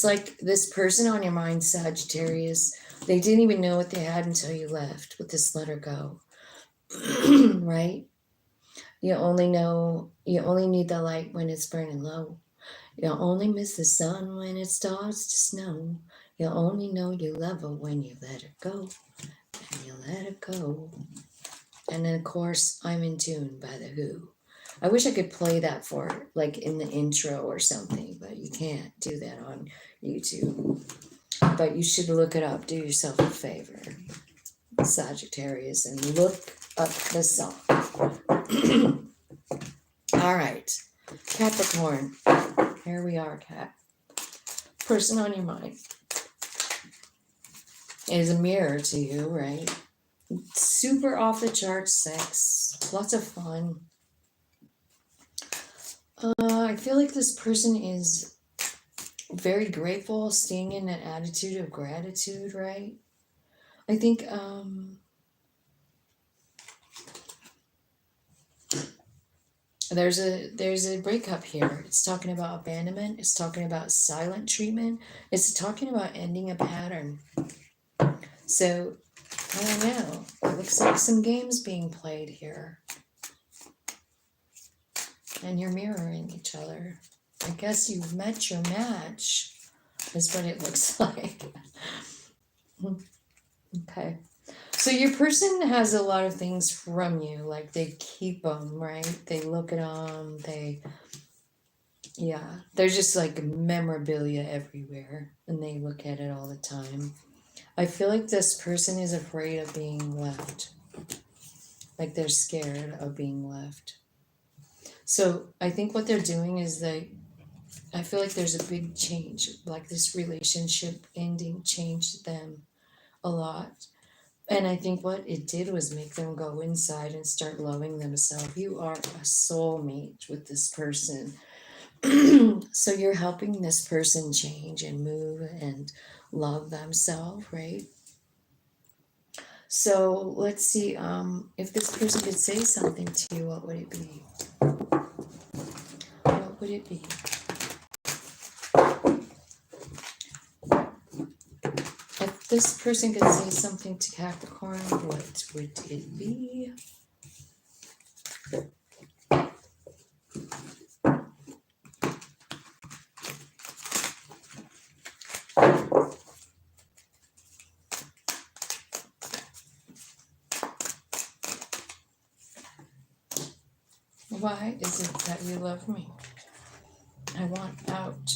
like this person on your mind, Sagittarius. They didn't even know what they had until you left with this let her go. Right? You only need the light when it's burning low. You'll only miss the sun when it starts to snow. You'll only know you love her when you let her go. And you let her go. And then, of course, I'm in Tune by The Who. I wish I could play that for, like, in the intro or something, but you can't do that on YouTube. But you should look it up. Do yourself a favor, Sagittarius, and look up the song. All right. Capricorn. Here we are, Cap. Person on your mind is a mirror to you, right? Super off the charts sex. Lots of fun. I feel like this person is very grateful, staying in an attitude of gratitude, right? I think there's a breakup here. It's talking about abandonment. It's talking about silent treatment. It's talking about ending a pattern. So I don't know. It looks like some games being played here. And you're mirroring each other. I guess you've met your match, is what it looks like. Okay. So your person has a lot of things from you, like they keep them, right? They look at them, they're just like memorabilia everywhere, and they look at it all the time. I feel like this person is afraid of being left. Like they're scared of being left. So I think what they're doing is I feel like there's a big change, like this relationship ending changed them a lot. And I think what it did was make them go inside and start loving themselves. You are a soulmate with this person. So you're helping this person change and move and love themselves, right? So let's see, if this person could say something to you, what would it be? What would it be? If this person could say something to Capricorn, what would it be? Why is it that you love me? I want out.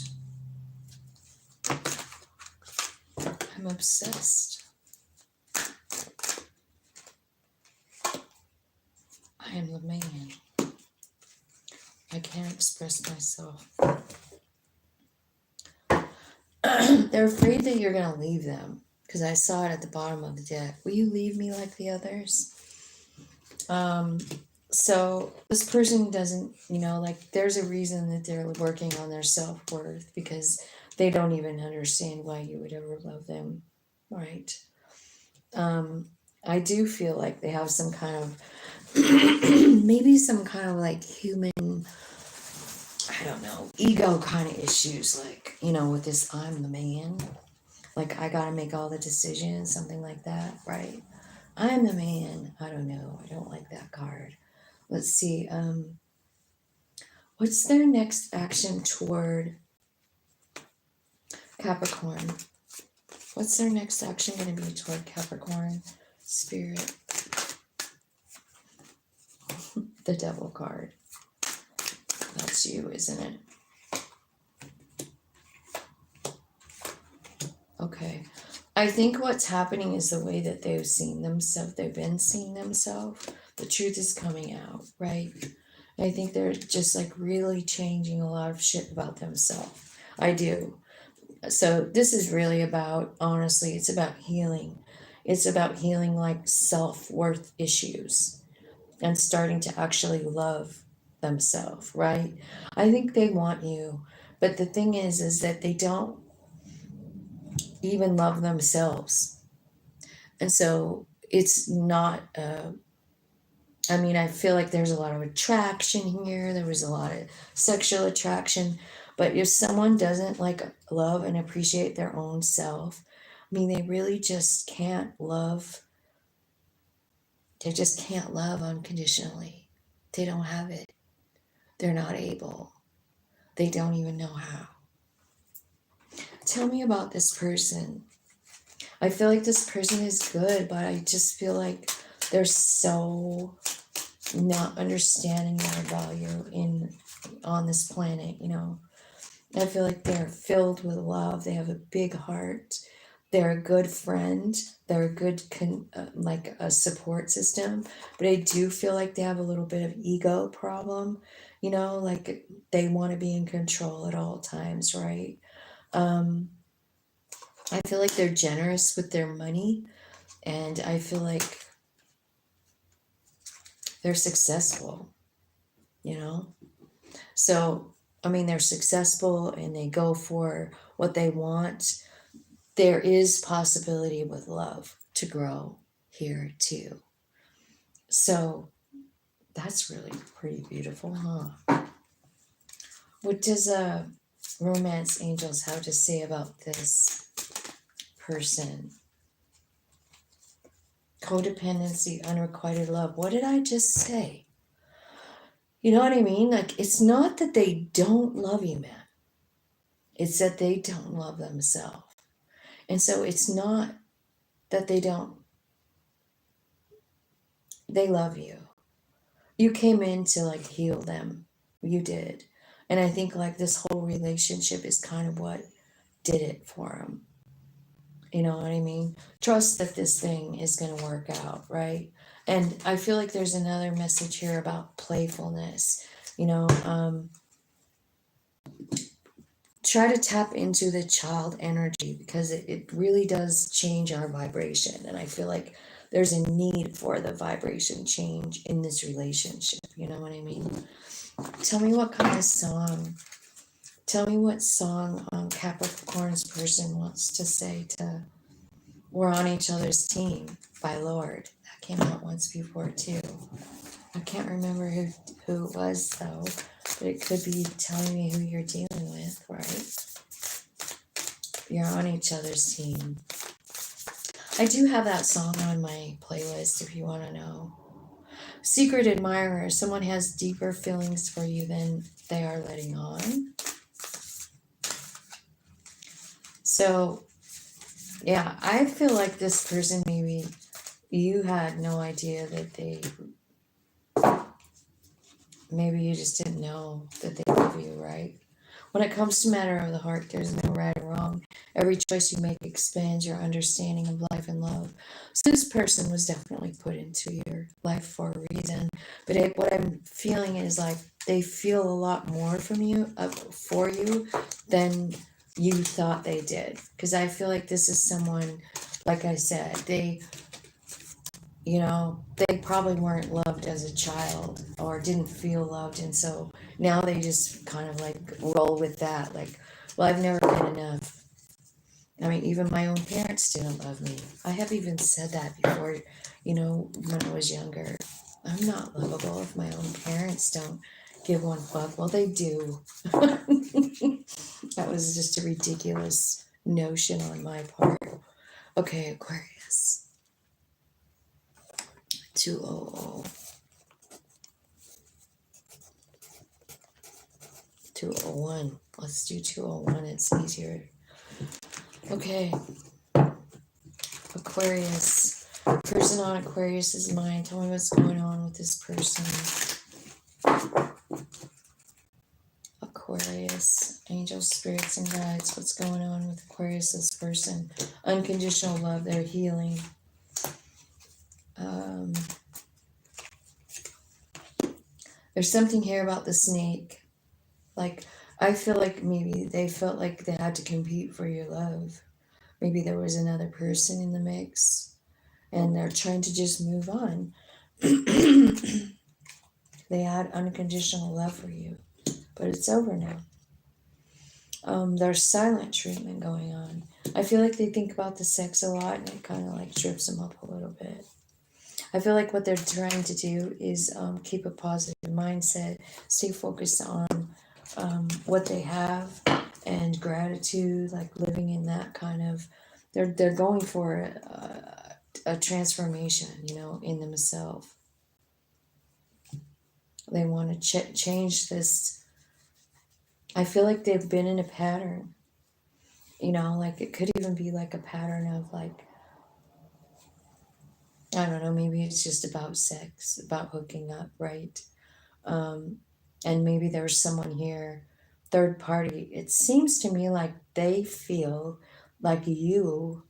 I'm obsessed. I am the man. I can't express myself. They're afraid that you're going to leave them because I saw it at the bottom of the deck. Will you leave me like the others? So this person doesn't, like there's a reason that they're working on their self-worth, because they don't even understand why you would ever love them, right? I do feel like they have some kind of, maybe some kind of like human, I don't know, ego kind of issues, like, with this I'm the man, like I gotta make all the decisions, something like that, right? I'm the man. I don't know. I don't like that card. Let's see. What's their next action toward Capricorn? What's their next action going to be toward Capricorn? Spirit. The Devil card. That's you, isn't it? Okay. I think what's happening is the way that they've been seeing themselves. The truth is coming out, right? I think they're just like really changing a lot of shit about themselves. I do. So this is really about, honestly, it's about healing. It's about healing like self-worth issues and starting to actually love themselves, right? I think they want you, but the thing is that they don't even love themselves. And so it's not, I feel like there's a lot of attraction here. There was a lot of sexual attraction. But if someone doesn't like love and appreciate their own self, they really just can't love. They just can't love unconditionally. They don't have it. They're not able. They don't even know how. Tell me about this person. I feel like this person is good, but I just feel like they're so not understanding their value on this planet, I feel like they're filled with love. They have a big heart. They're a good friend. They're a good like a support system. But I do feel like they have a little bit of ego problem, like they want to be in control at all times, right? I feel like they're generous with their money, and I feel like they're successful, So, they're successful and they go for what they want. There is possibility with love to grow here too. So that's really pretty beautiful, huh? What does romance angels have to say about this person? Codependency, unrequited love. What did I just say? You know what I mean? Like, it's not that they don't love you, man. It's that they don't love themselves. And so it's not that they love you. You came in to like heal them. You did. And I think like this whole relationship is kind of what did it for them. You know what I mean? Trust that this thing is going to work out, right? And I feel like there's another message here about playfulness. Try to tap into the child energy, because it really does change our vibration. And I feel like there's a need for the vibration change in this relationship. You know what I mean? Tell me what kind of song. Tell me what song Capricorn's person wants to say to We're on Each Other's Team by Lord. That came out once before too. I can't remember who it was though, but it could be telling me who you're dealing with, right? You're on each other's team. I do have that song on my playlist if you want to know. Secret admirer. Someone has deeper feelings for you than they are letting on. So, yeah, I feel like this person, maybe you had no idea that maybe you just didn't know that they love you, right? When it comes to matter of the heart, there's no right or wrong. Every choice you make expands your understanding of life and love. So this person was definitely put into your life for a reason. But what I'm feeling is like they feel a lot more from you, for you, than you thought they did. Because I feel like this is someone like I said, they, you know, they probably weren't loved as a child or didn't feel loved. And so now they just kind of like roll with that. Like, well, I've never been enough. I mean, even my own parents didn't love me. I have even said that before, you know, when I was younger. I'm not lovable if my own parents don't give one fuck. Well, they do. That was just a ridiculous notion on my part. Okay, Aquarius. 200. 201. Let's do 201. It's easier. Okay. Aquarius. Person on Aquarius's mind. Tell me what's going on with this person. Aquarius. Angels, spirits, and guides. What's going on with Aquarius's person? Unconditional love. They're healing. There's something here about the snake. Like, I feel like maybe they felt like they had to compete for your love. Maybe there was another person in the mix and they're trying to just move on. They had unconditional love for you, but it's over now. There's silent treatment going on. I feel like they think about the sex a lot and it kind of like trips them up a little bit. I feel like what they're trying to do is keep a positive mindset, stay focused on what they have and gratitude, like living in that kind of, they're going for a transformation, you know, in themselves. They want to change this. I feel like they've been in a pattern, you know, like it could even be like a pattern of like, I don't know, maybe it's just about sex, about hooking up, right? And maybe there's someone here, third party. It seems to me like they feel like you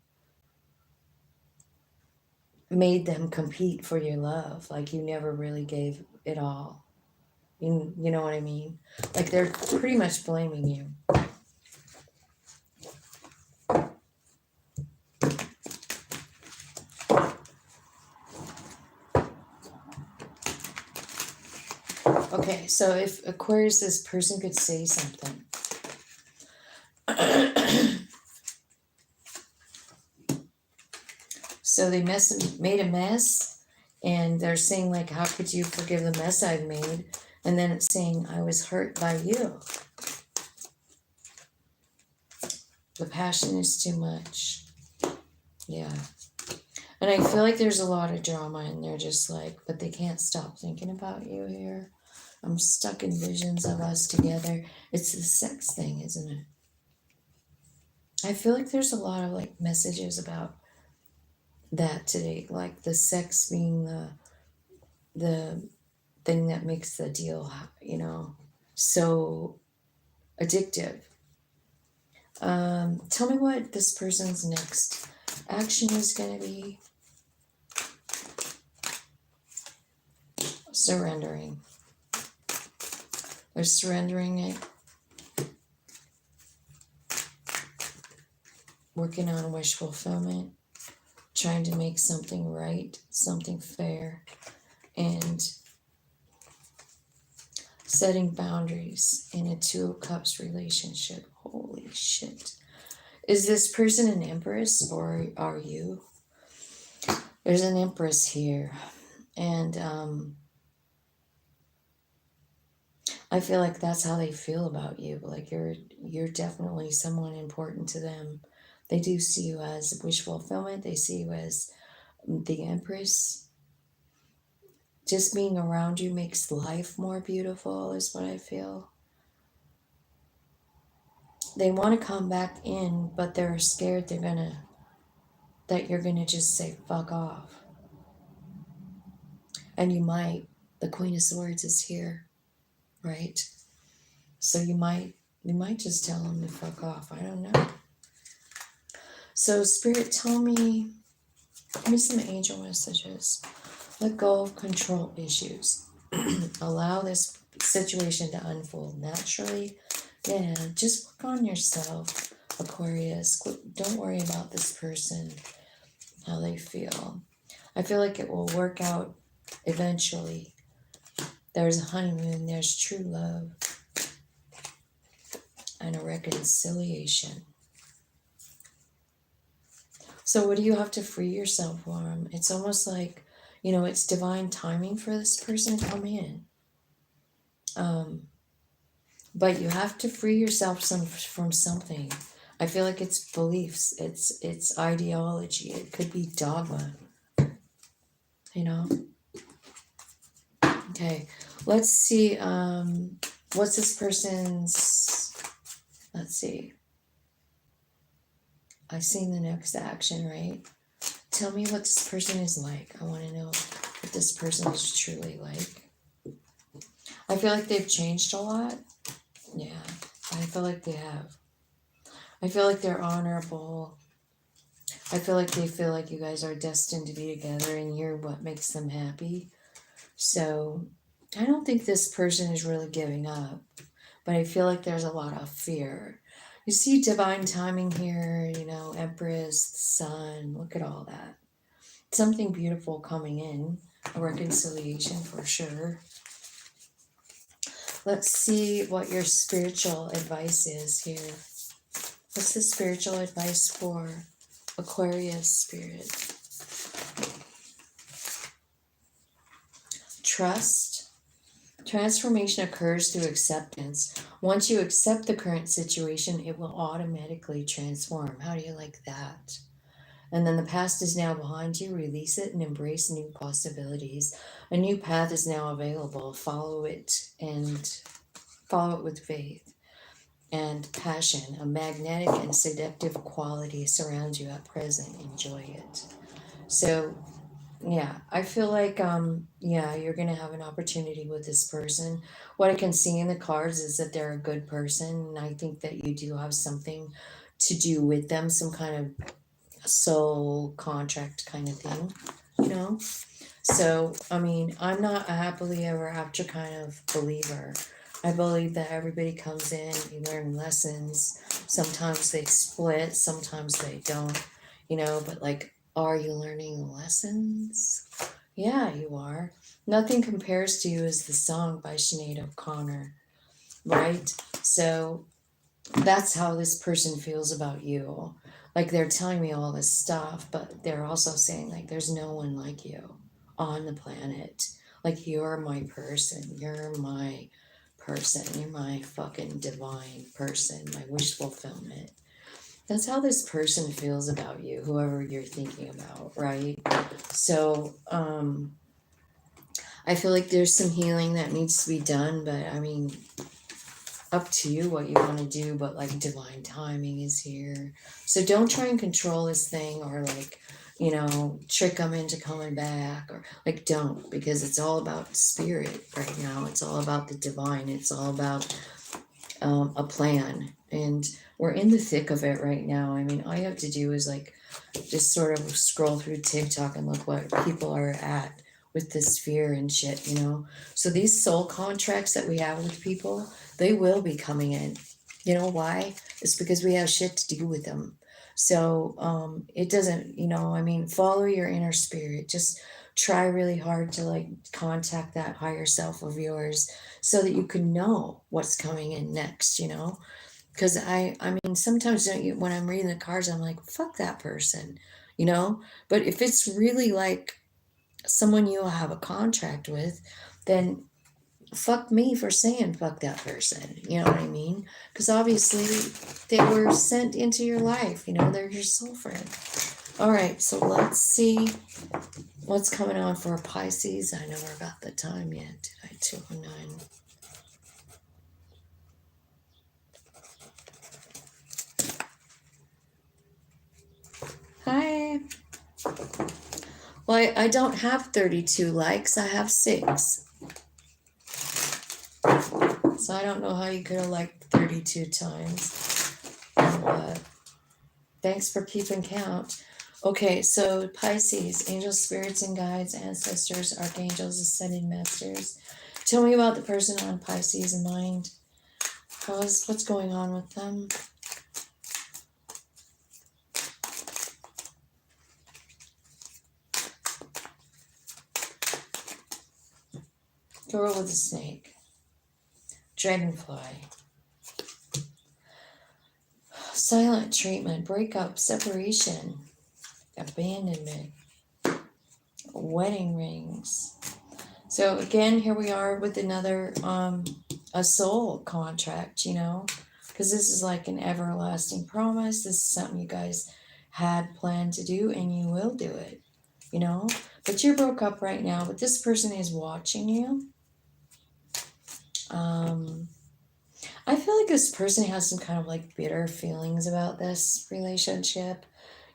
made them compete for your love, like you never really gave it all. You know what I mean? Like they're pretty much blaming you. Okay, so if Aquarius, this person could say something. So they made a mess, and they're saying like, how could you forgive the mess I've made? And then it's saying, I was hurt by you. The passion is too much. Yeah. And I feel like there's a lot of drama, and they're just like, but they can't stop thinking about you here. I'm stuck in visions of us together. It's the sex thing, isn't it? I feel like there's a lot of like messages about that today, like the sex being the thing that makes the deal, you know, so addictive. Tell me what this person's next action is going to be. Surrendering. They're surrendering it. Working on wish fulfillment. Trying to make something right, something fair. And setting boundaries in a Two of Cups relationship. Holy shit. Is this person an Empress or are you? There's an Empress here. And I feel like that's how they feel about you. Like you're definitely someone important to them. They do see you as wish fulfillment. They see you as the Empress. Just being around you makes life more beautiful is what I feel. They want to come back in, but they're scared that you're gonna just say fuck off. And you might. The Queen of Swords is here, right? So you might just tell them to fuck off. I don't know. So Spirit, give me some angel messages. Let go of control issues. Allow this situation to unfold naturally. Yeah, just work on yourself, Aquarius. Don't worry about this person. how they feel. I feel like it will work out eventually. There's a honeymoon, there's true love, and a reconciliation. So what do you have to free yourself from? It's almost like, it's divine timing for this person to come in. But you have to free yourself from something. I feel like it's beliefs, it's ideology, it could be dogma, Okay, let's see, what's this person's, let's see. I've seen the next action, right? Tell me what this person is like. I want to know what this person is truly like. I feel like they've changed a lot. Yeah, I feel like they have. I feel like they're honorable. I feel like they feel like you guys are destined to be together and you're what makes them happy. So I don't think this person is really giving up, but I feel like there's a lot of fear. You see divine timing here, Empress, the sun, look at all that. Something beautiful coming in, a reconciliation for sure. Let's see what your spiritual advice is here. What's the spiritual advice for Aquarius spirit? Trust. Transformation occurs through acceptance. Once you accept the current situation, it will automatically transform. How do you like that? And then the past is now behind you. Release it and embrace new possibilities. A new path is now available. Follow it with faith and passion. A magnetic and seductive quality surrounds you at present. Enjoy it. So, yeah, I feel like, you're going to have an opportunity with this person. What I can see in the cards is that they're a good person. And I think that you do have something to do with them, some kind of soul contract kind of thing, So, I'm not a happily ever after kind of believer. I believe that everybody comes in, you learn lessons. Sometimes they split, sometimes they don't, but like, are you learning lessons? Yeah, you are. Nothing Compares to You is the song by Sinead O'Connor, right? So that's how this person feels about you. Like, they're telling me all this stuff, but they're also saying, like, there's no one like you on the planet. Like, you're my person. You're my person. You're my fucking divine person, my wish fulfillment. That's how this person feels about you, whoever you're thinking about, right? So, I feel like there's some healing that needs to be done, but up to you what you want to do, but like divine timing is here. So don't try and control this thing or like, trick them into coming back or like, don't, because it's all about spirit right now. It's all about the divine. It's all about a plan. And we're in the thick of it right now. All you have to do is like, just sort of scroll through TikTok and look what people are at with this fear and shit, So these soul contracts that we have with people, they will be coming in. You know why? It's because we have shit to do with them. So it doesn't, follow your inner spirit. Just try really hard to like contact that higher self of yours so that you can know what's coming in next, Because sometimes when I'm reading the cards, I'm like, fuck that person, But if it's really like someone you'll have a contract with, then fuck me for saying fuck that person. You know what I mean? Because obviously they were sent into your life. They're your soul friend. All right, so let's see what's coming on for Pisces. I never got the time yet. Did I? 209. Hi. Well, I don't have 32 likes. I have 6. So I don't know how you could have liked 32 times. But thanks for keeping count. Okay, so Pisces, angels, spirits, and guides, ancestors, archangels, ascended masters. Tell me about the person on Pisces' mind. What's going on with them? Girl with a snake. Dragonfly. Silent treatment. Breakup. Separation. Abandonment. Wedding rings. So again, here we are with another a soul contract, you know, because this is like an everlasting promise. This is something you guys had planned to do, and you will do it, you know. But you're broke up right now, but this person is watching you. I feel like this person has some kind of like bitter feelings about this relationship.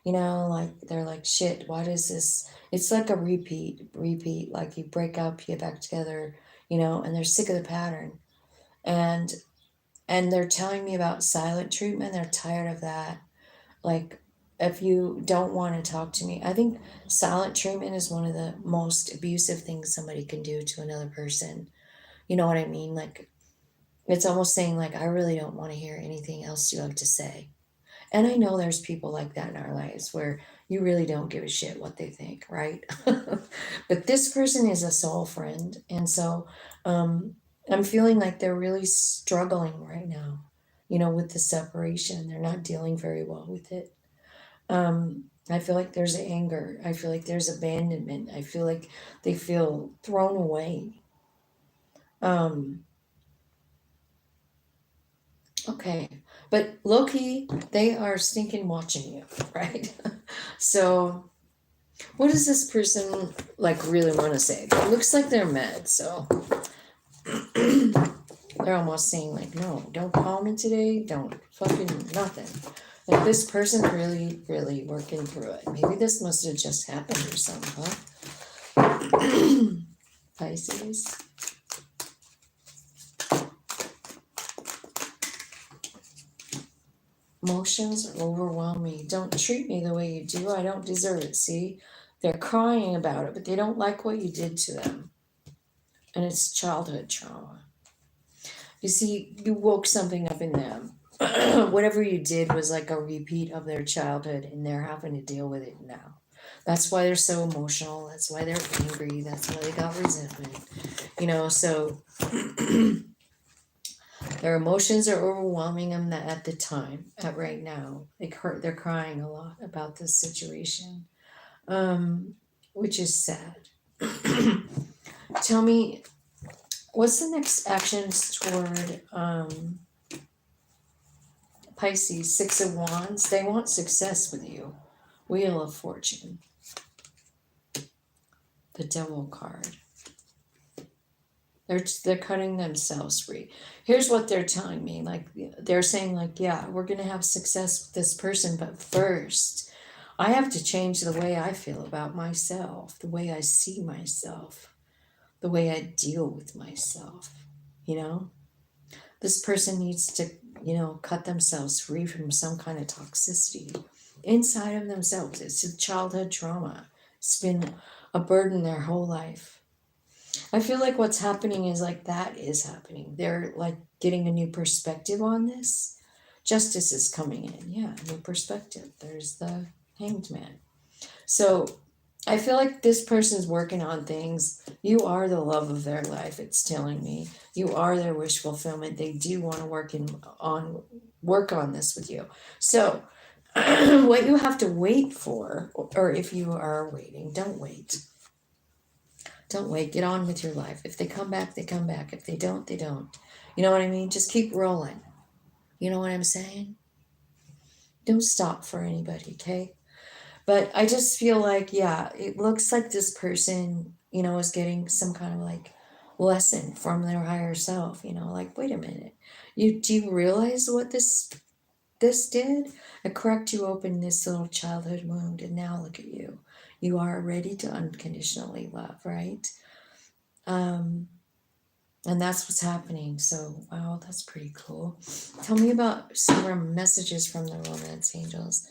You know, like they're like, shit, what is this? It's like a repeat, like you break up, you get back together, you know, and they're sick of the pattern. And they're telling me about silent treatment. They're tired of that. Like, if you don't want to talk to me, I think silent treatment is one of the most abusive things somebody can do to another person. You know what I mean? Like, it's almost saying like, I really don't want to hear anything else you have to say. And I know there's people like that in our lives where you really don't give a shit what they think, right? But this person is a soul friend. And so I'm feeling like they're really struggling right now, you know, with the separation. They're not dealing very well with it. I feel like there's anger. I feel like there's abandonment. I feel like they feel thrown away. Okay. But low-key, they are stinking watching you, right? So what does this person like really want to say? It looks like they're mad, so they're almost saying like, no, don't call me today, don't fucking nothing. Like this person really, really working through it. Maybe this must have just happened or something, huh? Pisces. Emotions are overwhelming. Don't treat me the way you do. I don't deserve it. See, they're crying about it, but they don't like what you did to them. And it's childhood trauma. You see, you woke something up in them. Whatever you did was like a repeat of their childhood, and they're having to deal with it now. That's why they're so emotional. That's why they're angry. That's why they got resentment. You know, so their emotions are overwhelming them at the time, at right now. They're crying a lot about this situation, which is sad. Tell me, what's the next actions toward Pisces? 6 of Wands. They want success with you. Wheel of Fortune. The Devil card. They're cutting themselves free. Here's what they're telling me. Like, they're saying like, yeah, we're going to have success with this person, but first I have to change the way I feel about myself, the way I see myself, the way I deal with myself. You know, this person needs to, you know, cut themselves free from some kind of toxicity inside of themselves. It's a childhood trauma. It's been a burden their whole life. I feel like what's happening is like that is happening. They're like getting a new perspective on this. Justice is coming in. Yeah, new perspective. There's the Hanged Man. So I feel like this person's working on things. You are the love of their life, it's telling me. You are their wish fulfillment. They do want to work on this with you. So what you have to wait for, or if you are waiting, don't wait. Don't wait. Get on with your life. If they come back, they come back. If they don't, they don't. You know what I mean? Just keep rolling. You know what I'm saying? Don't stop for anybody, okay? But I just feel like, yeah, it looks like this person, you know, is getting some kind of like lesson from their higher self, you know, like, wait a minute. Do you realize what this did? It cracked you open this little childhood wound, and now look at you. You are ready to unconditionally love, right? And that's what's happening. So, wow, that's pretty cool. Tell me about some messages from the romance angels.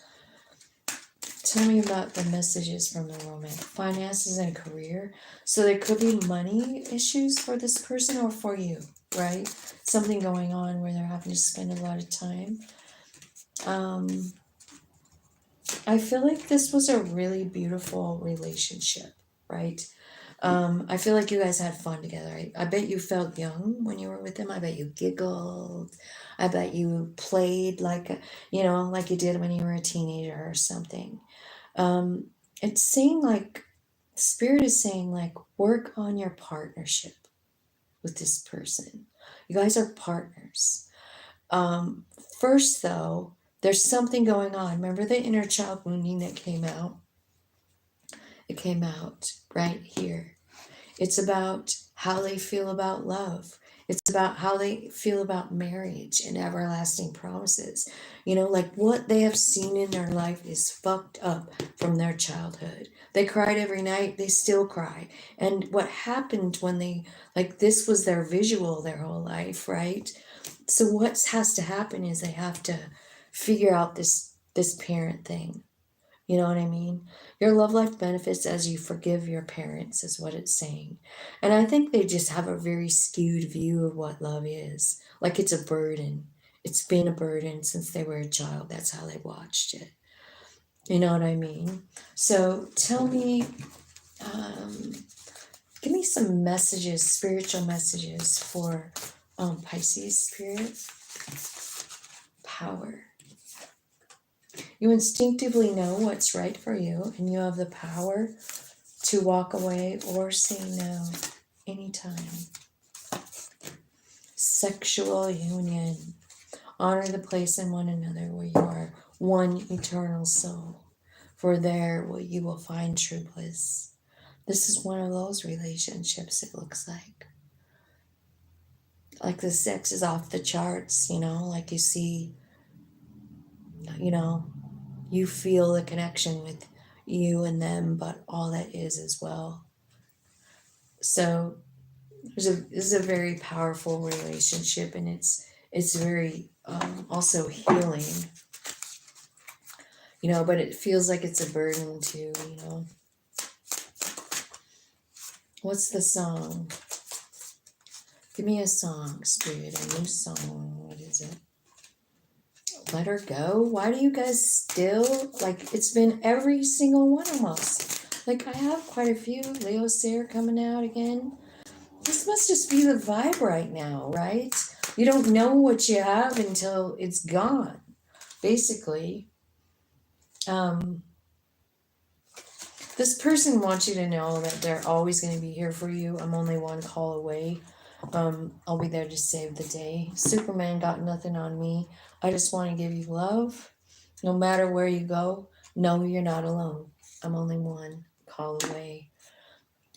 Tell me about the messages from the romance. Finances and career. So there could be money issues for this person or for you, right? Something going on where they're having to spend a lot of time. I feel like this was a really beautiful relationship, right? I feel like you guys had fun together. I bet you felt young when you were with him. I bet you giggled. I bet you played like, like you did when you were a teenager or something. It's saying like, Spirit is saying like, work on your partnership with this person. You guys are partners. First, though, there's something going on. Remember the inner child wounding that came out? It came out right here. It's about how they feel about love. It's about how they feel about marriage and everlasting promises. Like what they have seen in their life is fucked up from their childhood. They cried every night. They still cry. And what happened when this was their visual their whole life, right? So what has to happen is they have to figure out this parent thing. You know what I mean? Your love life benefits as you forgive your parents, is what it's saying. And I think they just have a very skewed view of what love is. Like it's a burden. It's been a burden since they were a child. That's how they watched it. You know what I mean? So tell me, give me some messages, spiritual messages for Pisces spirit. Power. You instinctively know what's right for you, and you have the power to walk away or say no anytime. Sexual union. Honor the place in one another where you are one eternal soul, for there you will find true bliss. This is one of those relationships, it looks like. Like the sex is off the charts, like you see, you feel the connection with you and them, but all that is as well. So this is a very powerful relationship, and it's very also healing, but it feels like it's a burden too, What's the song? Give me a song, Spirit, a new song. What is it? Let her go? Why do you guys still, it's been every single one almost. I have quite a few. Leo Sayre coming out again. This must just be the vibe right now, right? You don't know what you have until it's gone, basically. This person wants you to know that they're always going to be here for you. I'm only one call away. I'll be there to save the day. Superman got nothing on me. I just want to give you love. No matter where you go, know you're not alone. I'm only one call away.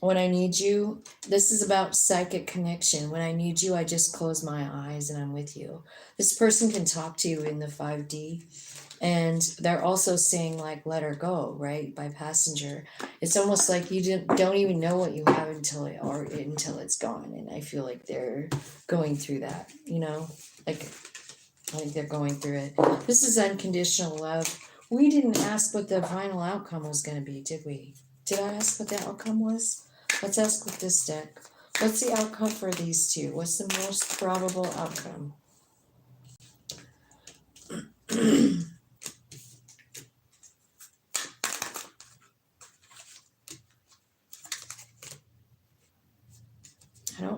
When I need you, this is about psychic connection. When I need you, I just close my eyes and I'm with you. This person can talk to you in the 5D. And they're also saying let her go, right? By passenger. It's almost like you don't even know what you have until it's gone. And I feel like they're going through that, I think they're going through it. This is unconditional love. We didn't ask what the final outcome was going to be, did we? Did I ask what the outcome was? Let's ask with this deck. What's the outcome for these two? What's the most probable outcome?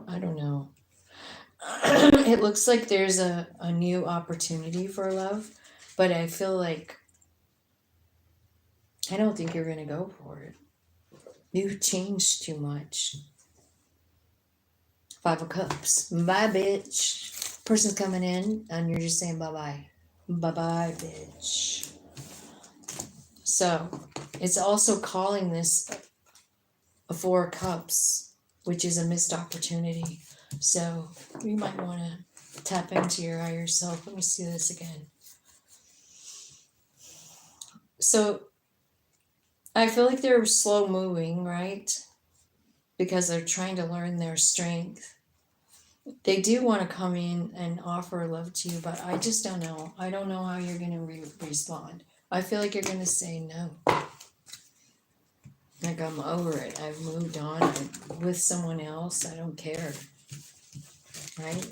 I don't know. It looks like there's a new opportunity for love, but I feel like I don't think you're going to go for it. You've changed too much. 5 of Cups. Bye, bitch. Person's coming in, and you're just saying bye-bye. Bye-bye, bitch. So, it's also calling this a 4 of Cups, which is a missed opportunity. So, you might want to tap into your higher self. Let me see this again. So, I feel like they're slow moving, right? Because they're trying to learn their strength. They do want to come in and offer love to you, but I just don't know. I don't know how you're going to respond. I feel like you're going to say no. Like, I'm over it. I've moved on. I'm with someone else. I don't care. Right?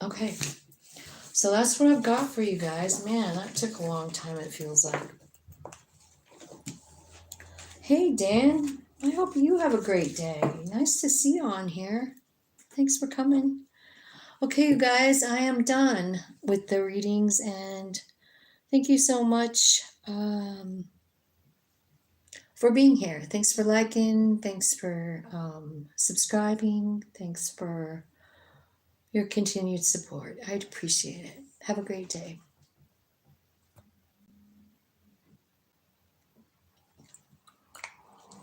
Okay. So that's what I've got for you guys. Man, that took a long time, it feels like. Hey, Dan. I hope you have a great day. Nice to see you on here. Thanks for coming. Okay, you guys, I am done with the readings, and thank you so much for being here. Thanks for liking. Thanks for subscribing. Thanks for your continued support. I'd appreciate it. Have a great day.